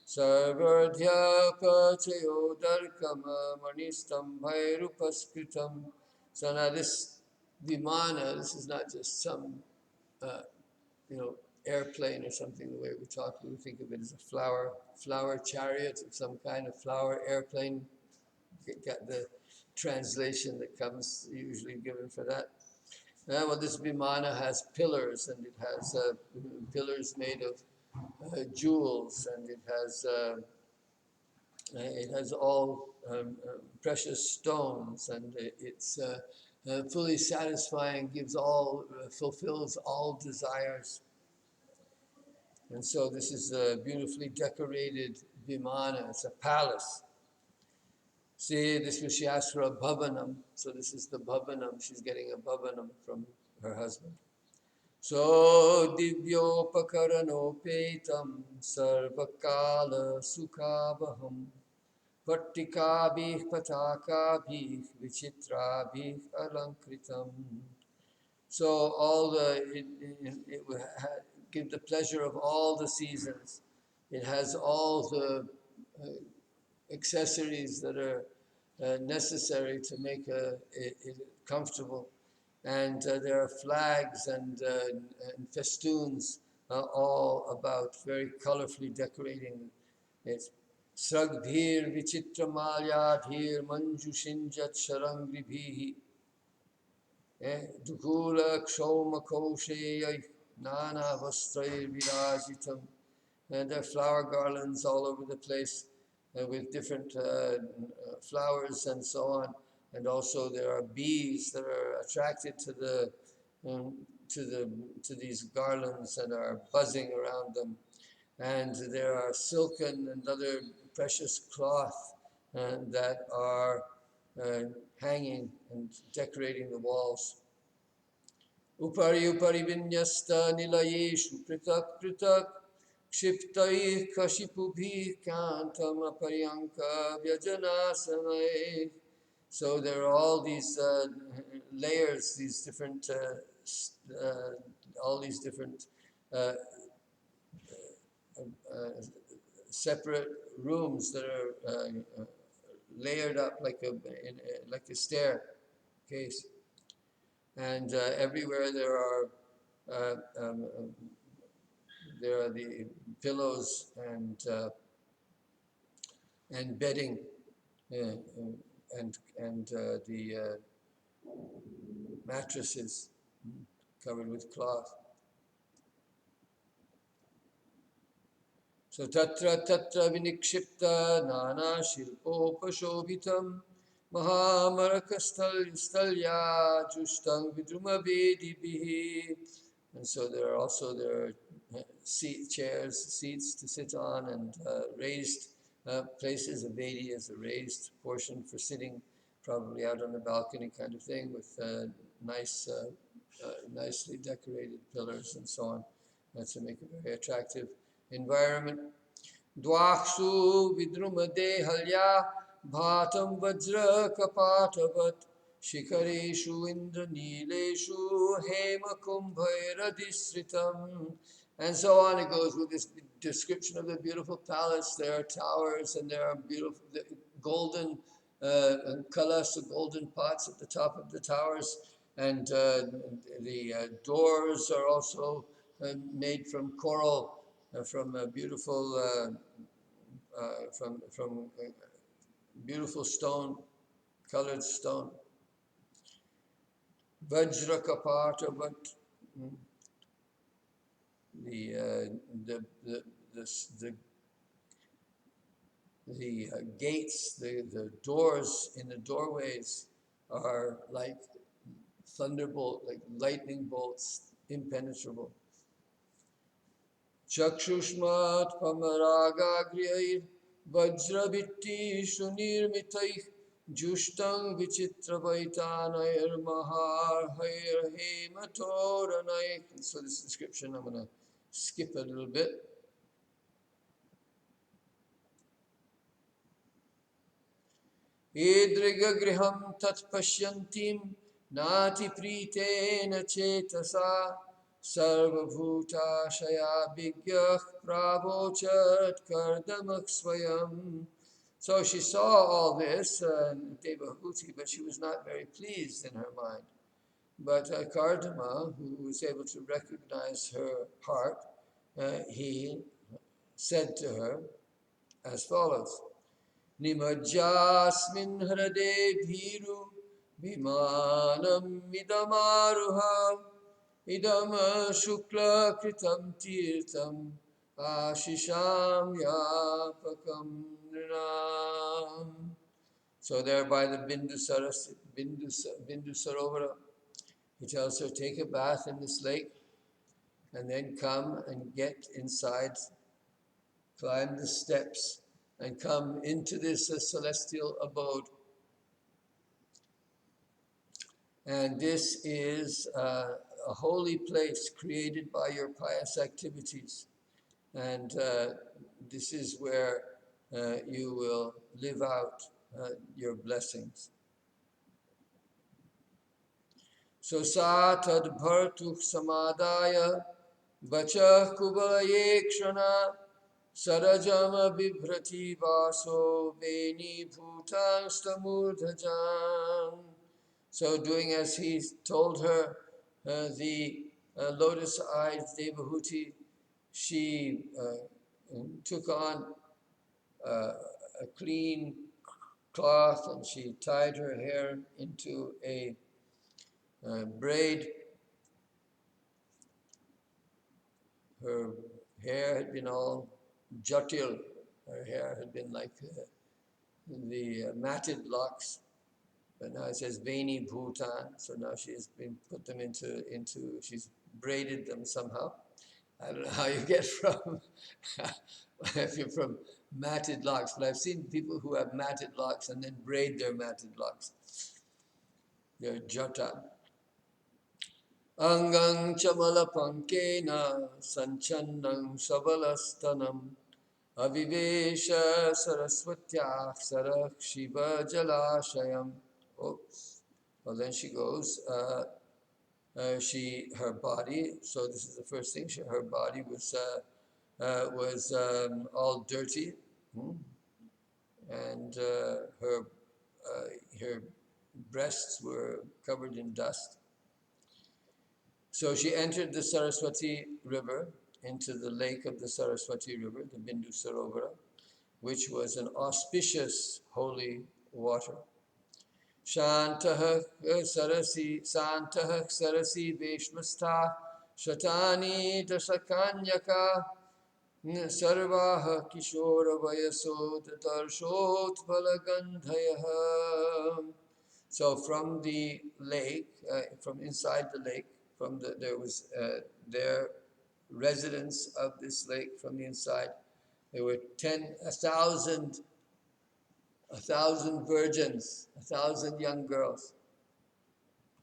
sarvadhyapachayodharkama manistam bhairupaskritam. So now this vimana, this is not just some airplane or something. The way we talk, we think of it as a flower chariot of some kind of flower airplane. Got the translation that comes usually given for that. Well, this vimana has pillars, and it has pillars made of jewels, and it has all precious stones, and it's fully satisfying, fulfills all desires. And so this is a beautifully decorated vimana. It's a palace. See, she asked for a bhavanam, so this is the bhavanam. She's getting a bhavanam from her husband. So divyopakaranopaitam sarvakala sukhabaham pattikabhih patakabhih vichitrabhih alankritam. So it will give the pleasure of all the seasons. It has all the accessories that are necessary to make it comfortable. And there are flags and festoons all about, very colorfully decorating it. Sragdhir vichitramalyadhir manjushinjat sharangribhihi dukula kshoma kosheyai nana vastrair virajitam. And there are flower garlands all over the place with different flowers and so on. And also there are bees that are attracted to these garlands and are buzzing around them. And there are silken and other precious cloth that are hanging and decorating the walls. Upari vinyasta nilayeshu pritak pritak Kshiptai Kashipubhi Kantam Aparyanka Vyajanasamai. So there are all these layers, these different, all these different uh, separate rooms that are layered up like a staircase, and everywhere uh, um, there are the pillows and bedding, uh, and the mattresses covered with cloth. So tatra vinikshipta nana shilpopashobhitam mahamarkastalya justang vidruma vedibihi. And so there are seats to sit on, and raised places. A vedi is a raised portion for sitting, probably out on the balcony kind of thing, with nicely decorated pillars and so on. That's to make a very attractive environment. Dwakshu vidrumade halya bhatam vajra kapatavat shikareshu indra nileshu hema kumbhairadisritam. And so on it goes with this description of the beautiful palace. There are towers, and there are beautiful golden kalas, the golden pots at the top of the towers, and the doors are also made from coral, from beautiful beautiful stone, colored stone. Vajra kapata, but the gates, the doors in the doorways are like thunderbolt, like lightning bolts, impenetrable. Chakshushmat pamaragagriyair vajravitti shunirmitaih jushtang vichitravaitanair maharhair hematoranai. So this description, I'm going to skip a little bit. Edriga griham tat pashyantim nati pritena chetasa sarvabhuta shaya bigyah pravochat kardamak swayam. So she saw all this, Devahuti, but she was not very pleased in her mind. But Kardama, who was able to recognize her heart, he said to her as follows: Nimajjasmin hrade bhiru vimanam idamaruha idam shukla kritam tirtam ashisham yapakam nrinam. So there by the Bindu Sarovara, he tells her, take a bath in this lake, and then come and get inside, climb the steps, and come into this celestial abode. And this is a holy place created by your pious activities. And this is where you will live out your blessings. So sa tad bhartuk samadaya vacha kubayekshana sarajama bibhrati vaso veni bhutang stamurdhajan. So doing as he told her, the lotus-eyed Devahuti, she took on a clean cloth, and she tied her hair into a braid. Her hair had been all jatil. Her hair had been like the matted locks. But now it says Veni Bhutan, so now she's been put them into she's braided them somehow. I don't know how you get from if you're from matted locks, but I've seen people who have matted locks and then braid their matted locks. They're jata. Angang chamala pankena sanchannang sabalastanam avivesha saraswatyah sarak shiva jalashayam. Oops. Well, then she goes, her body. So this is the first thing. Her body was all dirty, and her breasts were covered in dust. So she entered the Saraswati river, into the lake of the Saraswati river, the Bindu Sarovara, which was an auspicious holy water. Shantah sarasi veshmastha shatani dasakanyaka sarvaha kishora vayaso tatarshot balagandhayaha. So from the lake, from inside the lake, there was their residence of this lake from the inside. There were 1,000 virgins, 1,000 young girls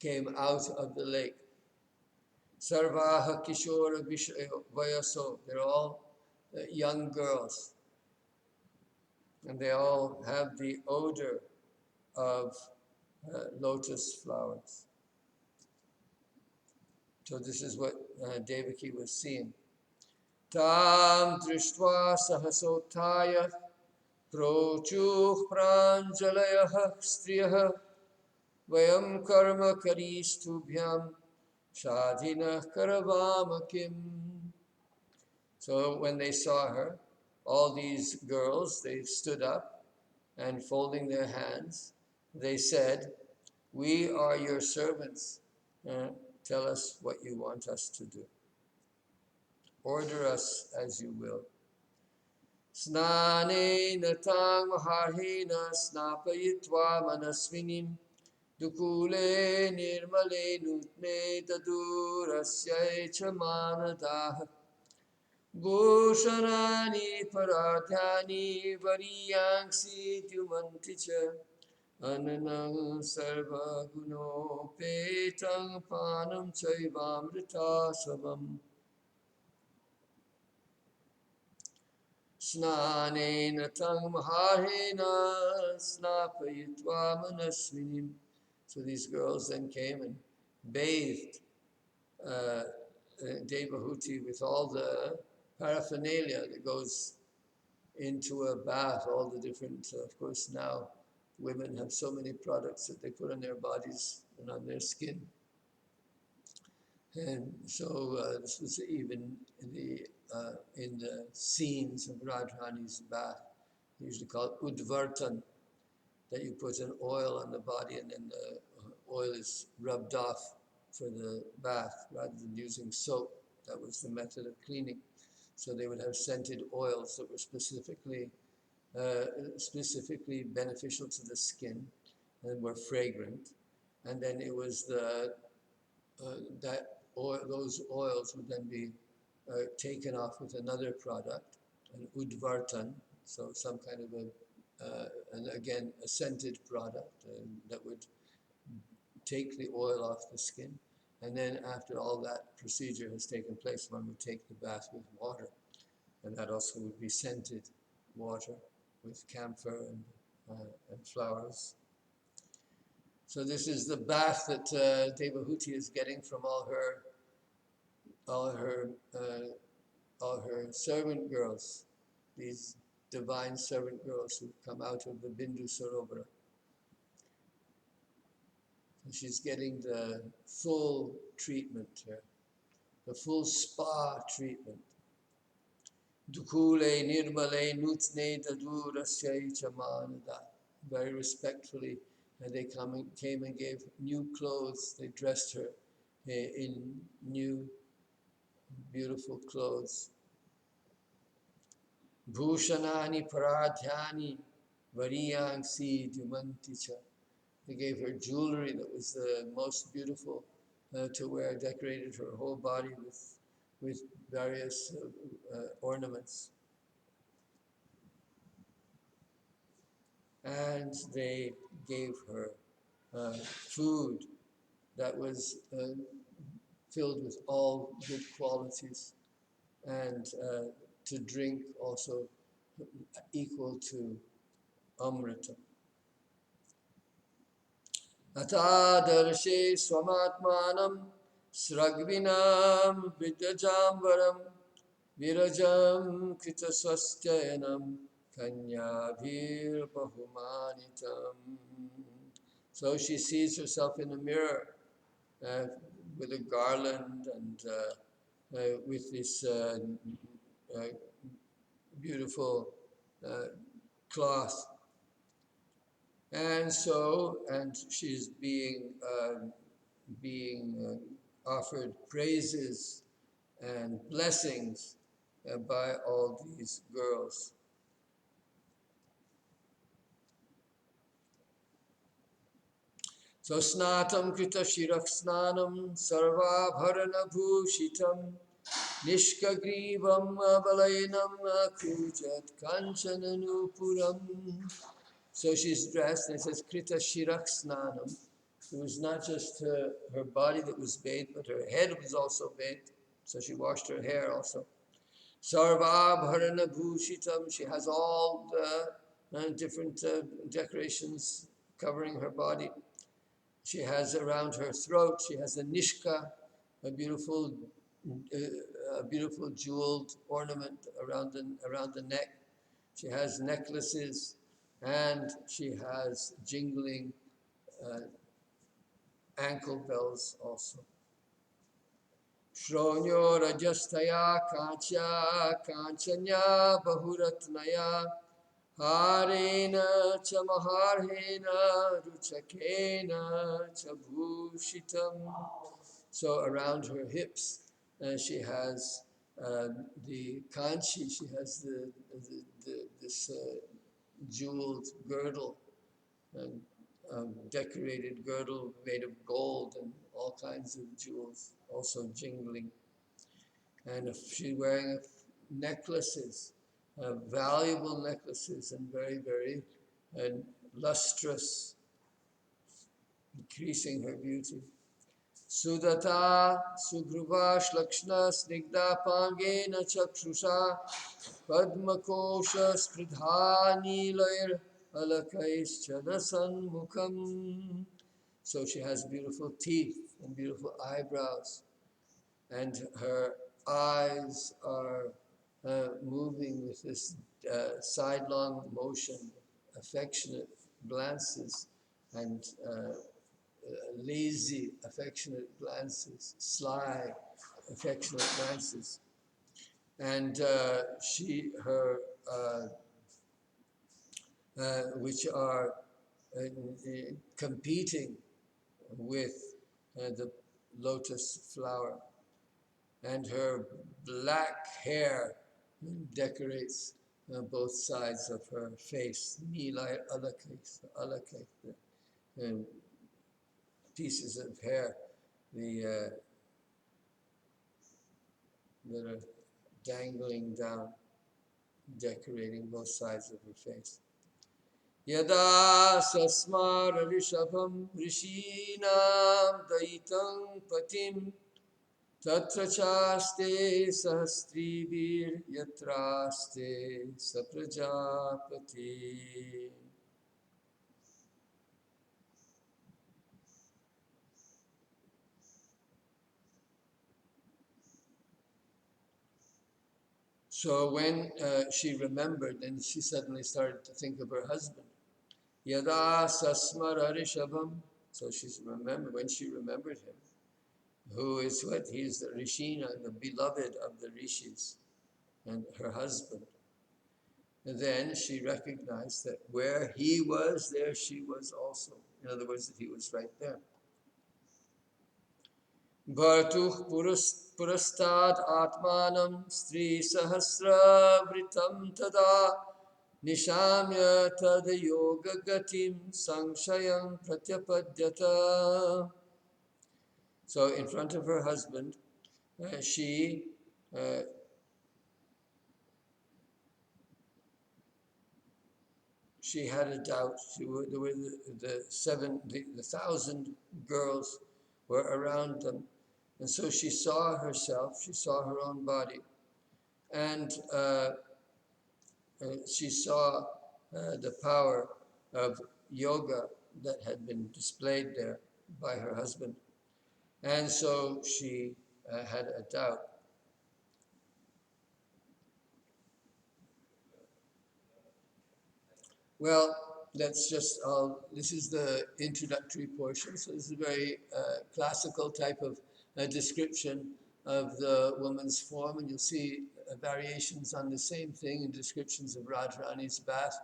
came out of the lake. Sarvaha Kishora Vayaso. They're all young girls. And they all have the odor of lotus flowers. So this is what Devaki was seeing. Tam Drishtva Sahasotaya Prochuh Pranjalayah Striyah Vayam Karma Karistubhyam Shadhina Karavamakim. So when they saw her, all these girls, they stood up and folding their hands, they said, "We are your servants. Tell us what you want us to do. Order us as you will." Snane natang maharhena snapayitva manasvinim dukule nirmale nutne tadurasyai chamanadaha bhushanani paradhyani variyangsi tyumanticha ananang sarva guno petang panam chaivamrita savam snanena tang maharhena snapayitva manasvinim. So these girls then came and bathed Devahuti with all the paraphernalia that goes into a bath, all the different, of course now women have so many products that they put on their bodies and on their skin. And so this was even in the scenes of Radharani's bath. They usually call it udvartan, that you put an oil on the body and then the oil is rubbed off for the bath rather than using soap. That was the method of cleaning. So they would have scented oils that were specifically beneficial to the skin and were fragrant. And then it was those oils would then be taken off with another product, an udvartan, so some kind of and again a scented product that would take the oil off the skin. And then after all that procedure has taken place, one would take the bath with water. And that also would be scented water with camphor and flowers. So this is the bath that Devahuti is getting from all her servant girls, these divine servant girls who come out of the Bindu Sarovara. And she's getting the full treatment here, the full spa treatment. Dukule nirmale nutne dadurasyai chamanada. Very respectfully, they came and gave new clothes. They dressed her in new, beautiful clothes. Bhushanani paradhyani variyangsi dumanticha. They gave her jewelry that was the most beautiful to wear, decorated her whole body with various ornaments. And they gave her food that was filled with all good qualities, and to drink also equal to amrita. Ata darshe swamatmanam Sragvinam vidyajambaram virajam kritaswastyanam kanyabhir bahumanitam. So she sees herself in the mirror with a garland and with this beautiful cloth. And so, and she's being offered praises and blessings by all these girls. So snatam krita shirak snanam sarvabharana bhushitam nishkagrivam abalayanam akujat kanchananupuram. So she's dressed, and it says krita shirak snanam. It was not just her body that was bathed, but her head was also bathed. So she washed her hair also. Sarvabharana bhushitam. She has all the different decorations covering her body. She has around her throat, she has a nishka, a beautiful jeweled ornament around the neck. She has necklaces, and she has jingling ankle bells also. Shronyo rajastaya kancha kanchanya bahuratnaya harena cha maharhena ruchakena cha bhushitam. So around her hips, she has the kanchi. She has this jeweled girdle, decorated girdle made of gold and all kinds of jewels, also jingling. And she's wearing necklaces, valuable necklaces, and very, very lustrous, increasing her beauty. Sudata Subhruvash Lakshna Snigdha Pangena Chakshusha Padmakosha Spridhani Lair Alakais Chadasan Mukham. So she has beautiful teeth and beautiful eyebrows, and her eyes are moving with this sidelong motion, affectionate glances, and lazy, affectionate glances, sly, affectionate glances. And which are competing with the lotus flower. And her black hair decorates both sides of her face. Nilay alakay, and pieces of hair, that are dangling down, decorating both sides of her face. Yada sasmara rishabham rishinam daitam patim tatra chaste sahastribir yatraste saprajapati. So when she remembered, and she suddenly started to think of her husband. Yada sasmara rishabham. So she's remembered, when she remembered him, who is what? He's the Rishina, the beloved of the Rishis, and her husband. And then she recognized that where he was, there she was also. In other words, that he was right there. Bhartuh purastad atmanam stri sahasra vritam tada nishamya tad yoga gatim sanshayam pratyapadyata. So in front of her husband, she had a doubt. There were the 1,000 girls were around them. And so she saw herself, she saw her own body, and she saw the power of yoga that had been displayed there by her husband. And so she had a doubt. Well, let's just, this is the introductory portion. So this is a very classical type of description of the woman's form. And you'll see variations on the same thing in descriptions of Radharani's bath.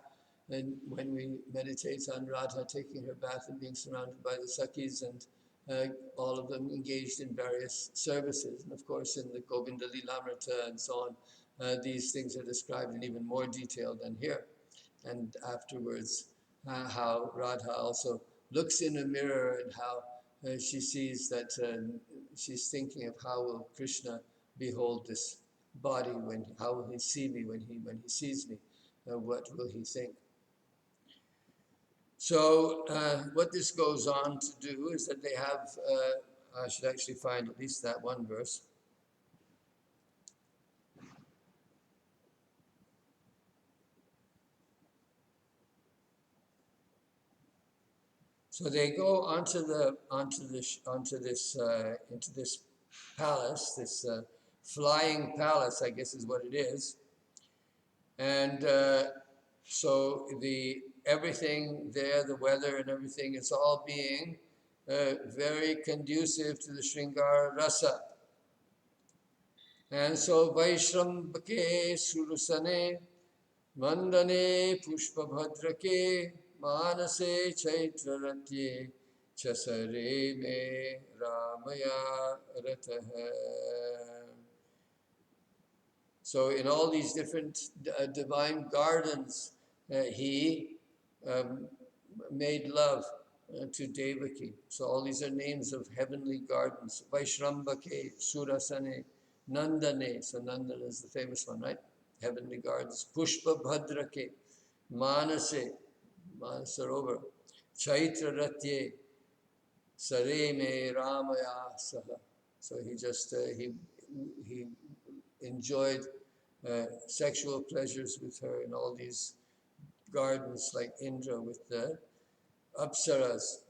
And when we meditate on Radha taking her bath and being surrounded by the Sakhis and all of them engaged in various services. And of course, in the Govinda Lilamrita and so on, these things are described in even more detail than here. And afterwards, how Radha also looks in a mirror and how she sees that she's thinking of how will Krishna behold this body, when how will he see me when he sees me, what will he think? So what this goes on to do is that they have, I should actually find at least that one verse. So they go into this palace, this flying palace, I guess is what it is, and so everything there, the weather and everything, is all being very conducive to the Shringara Rasa. And so Vaishrambake Surusane Mandane Pushpabhadrake Manase Chaitraratye Chasare Me Ramaya Rataha. So in all these different divine gardens, he made love to Devaki. So all these are names of heavenly gardens. Vaishrambake, Surasane, Nandane. So Nandana is the famous one, right? Heavenly gardens. Pushpa Bhadrake, Manase, Manasarovar, Chaitra Ratye, Sareme Ramaya Saha. So he just, he enjoyed sexual pleasures with her in all these gardens like Indra with the Apsaras.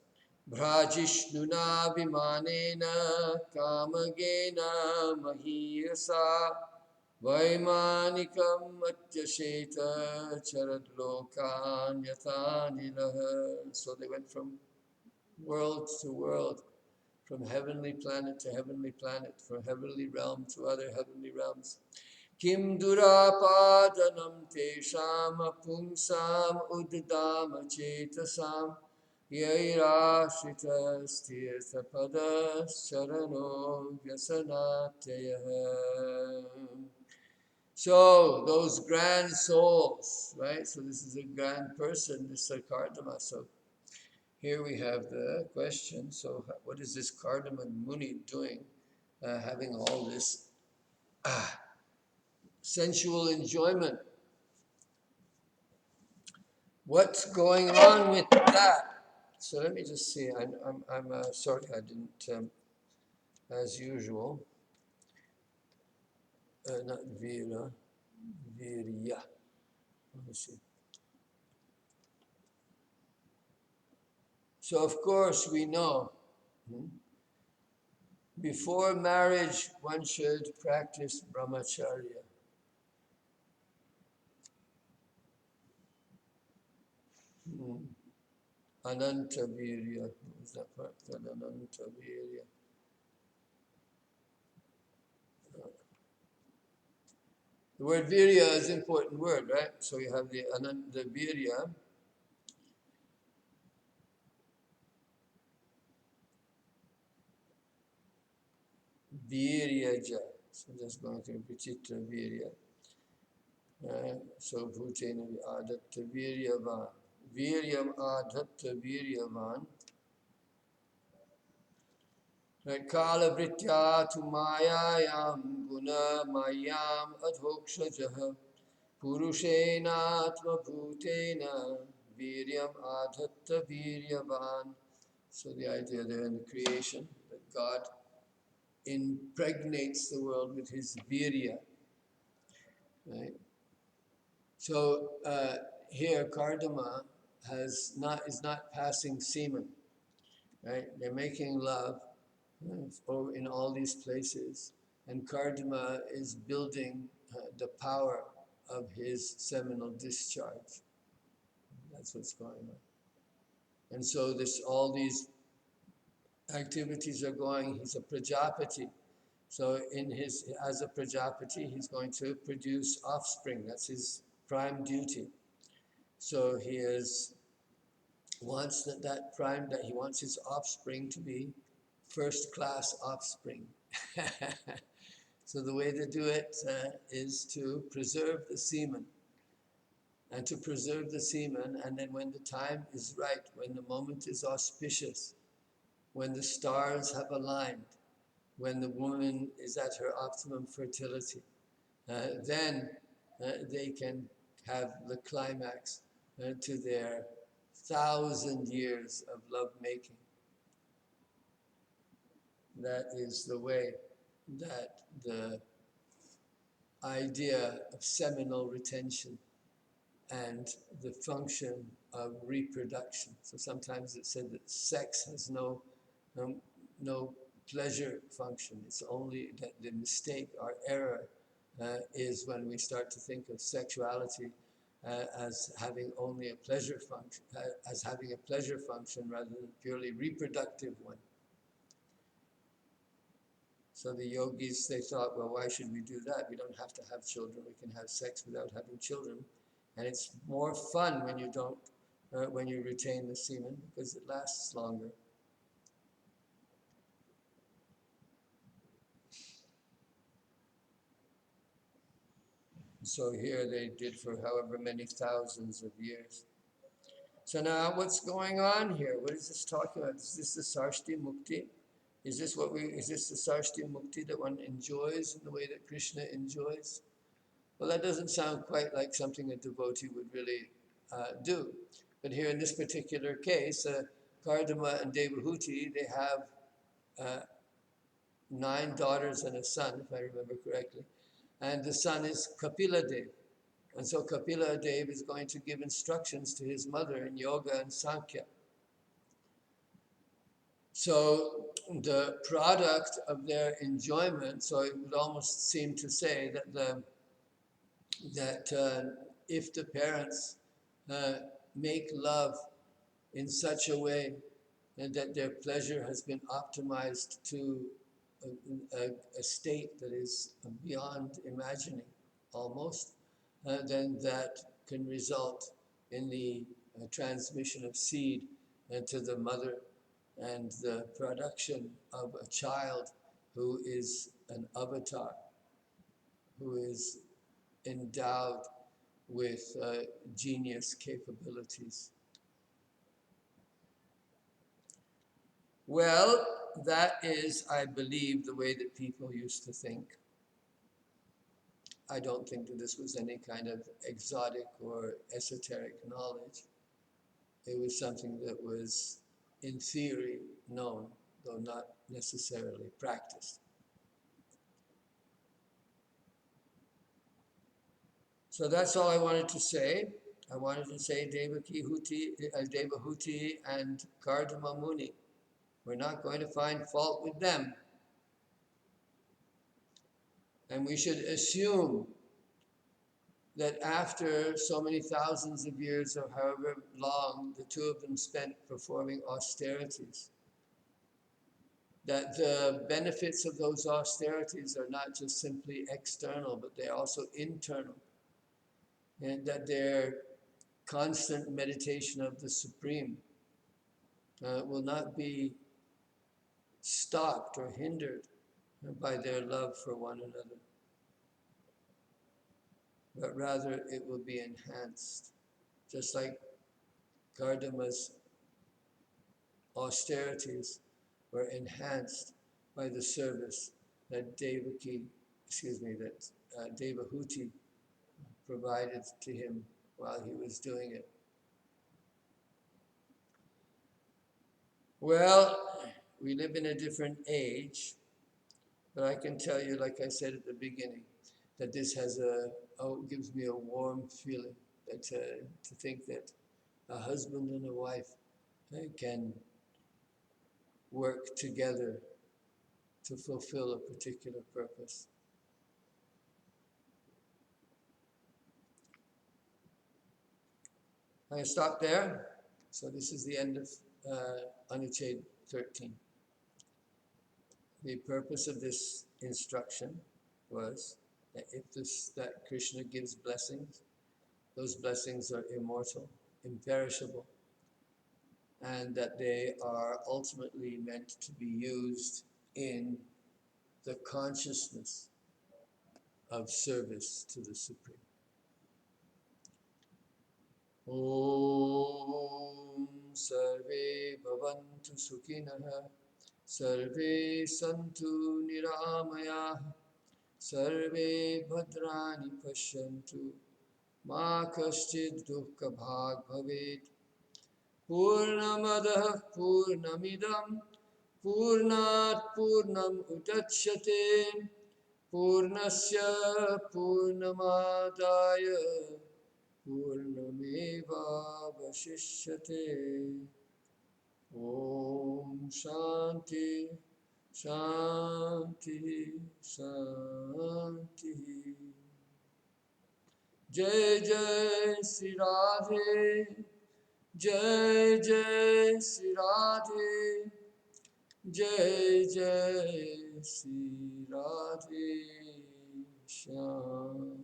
Bhrajishnuna vimanena kamagena mahiyasa vaimanikam atyasheta charadlokan yathanilaha. So they went from world to world, from heavenly planet to heavenly planet, from heavenly realm to other heavenly realms. Kim durapadanam tesham pumsam uddama chetasam yairashitas tirthapadas charano vyasanatyaya. So those grand souls, right? So this is a grand person, this is Kardama. So here we have the question. So what is this Kardama Muni doing, having all this sensual enjoyment? What's going on with that? So let me just see. I'm sorry I didn't, as usual, not Vira, Virya. Let me see. So of course we know, before marriage one should practice brahmacharya. Ananta Virya. Is that part? Ananta Virya. The word virya is an important word, right? So you have the ananta virya. Viryaja. So just going to Vichitra Virya. So Bhutena Adatta Viryavan. Viryam Adatta Viryavan. Kala Vritya tu Mayayam Guna Mayam Adhokshajaha Purushenatma Bhutena Viryam Adatta Viryavan. So the idea there in the creation that God impregnates the world with his virya, right? So here Kardama is not passing semen, right? They're making love, in all these places. And Kardama is building the power of his seminal discharge. That's what's going on. And so all these activities are going. He's a Prajapati. So as a Prajapati, he's going to produce offspring. That's his prime duty. So he wants that he wants his offspring to be first class offspring. So the way to do it is to preserve the semen. And to preserve the semen, and then when the time is right, when the moment is auspicious, when the stars have aligned, when the woman is at her optimum fertility, then they can have the climax to their 1,000 years of lovemaking. That is the way that the idea of seminal retention and the function of reproduction. So sometimes it's said that sex has no pleasure function. It's only that the mistake or error is when we start to think of sexuality as having only a pleasure function, rather than purely reproductive one. So the yogis, they thought, well, why should we do that? We don't have to have children. We can have sex without having children. And it's more fun when you don't, when you retain the semen, because it lasts longer. So here they did for however many thousands of years. So now what's going on here? What is this talking about? Is this the Sarshti Mukti? Is this the Sarshti Mukti that one enjoys in the way that Krishna enjoys? Well, that doesn't sound quite like something a devotee would really do. But here in this particular case, Kardama and Devahuti, they have 9 daughters and a son, if I remember correctly. And the son is Kapila Dev. And so Kapila Dev is going to give instructions to his mother in yoga and Sankhya. So the product of their enjoyment, so it would almost seem to say that if the parents make love in such a way and that their pleasure has been optimized to a state that is beyond imagining, almost, then that can result in the transmission of seed to the mother and the production of a child who is an avatar, who is endowed with genius capabilities. Well, that is, I believe, the way that people used to think. I don't think that this was any kind of exotic or esoteric knowledge. It was something that was, in theory, known, though not necessarily practiced. So that's all I wanted to say. I wanted to say Devahuti and Kardama Muni. We're not going to find fault with them. And we should assume that after so many thousands of years or however long the two of them spent performing austerities, that the benefits of those austerities are not just simply external, but they're also internal. And that their constant meditation of the Supreme will not be stopped or hindered by their love for one another, but rather it will be enhanced. Just like Kardama's austerities were enhanced by the service that Devahuti provided to him while he was doing it. Well, we live in a different age, but I can tell you, like I said at the beginning, that this has gives me a warm feeling that to think that a husband and a wife can work together to fulfill a particular purpose. I'm going to stop there. So this is the end of Anucheda 13. The purpose of this instruction was that that Krishna gives blessings, those blessings are immortal, imperishable, and that they are ultimately meant to be used in the consciousness of service to the Supreme. Om Sarve Bhavantu Sukhinah Sarve Santu Niramayah Sarve Bhadrani Pashyantu Ma Kaschid Dukkha Bhag Bhavet Purnamadah Purnamidam Purnat Purnam Udachyate Purnasya Purnamadaya Purnameva Vashishyate. Om Shanti Shanti Shanti. Jai Jai Sri Radhe, Jai Jai Sri Radhe, Jai Jai Sri Radhe Shyam.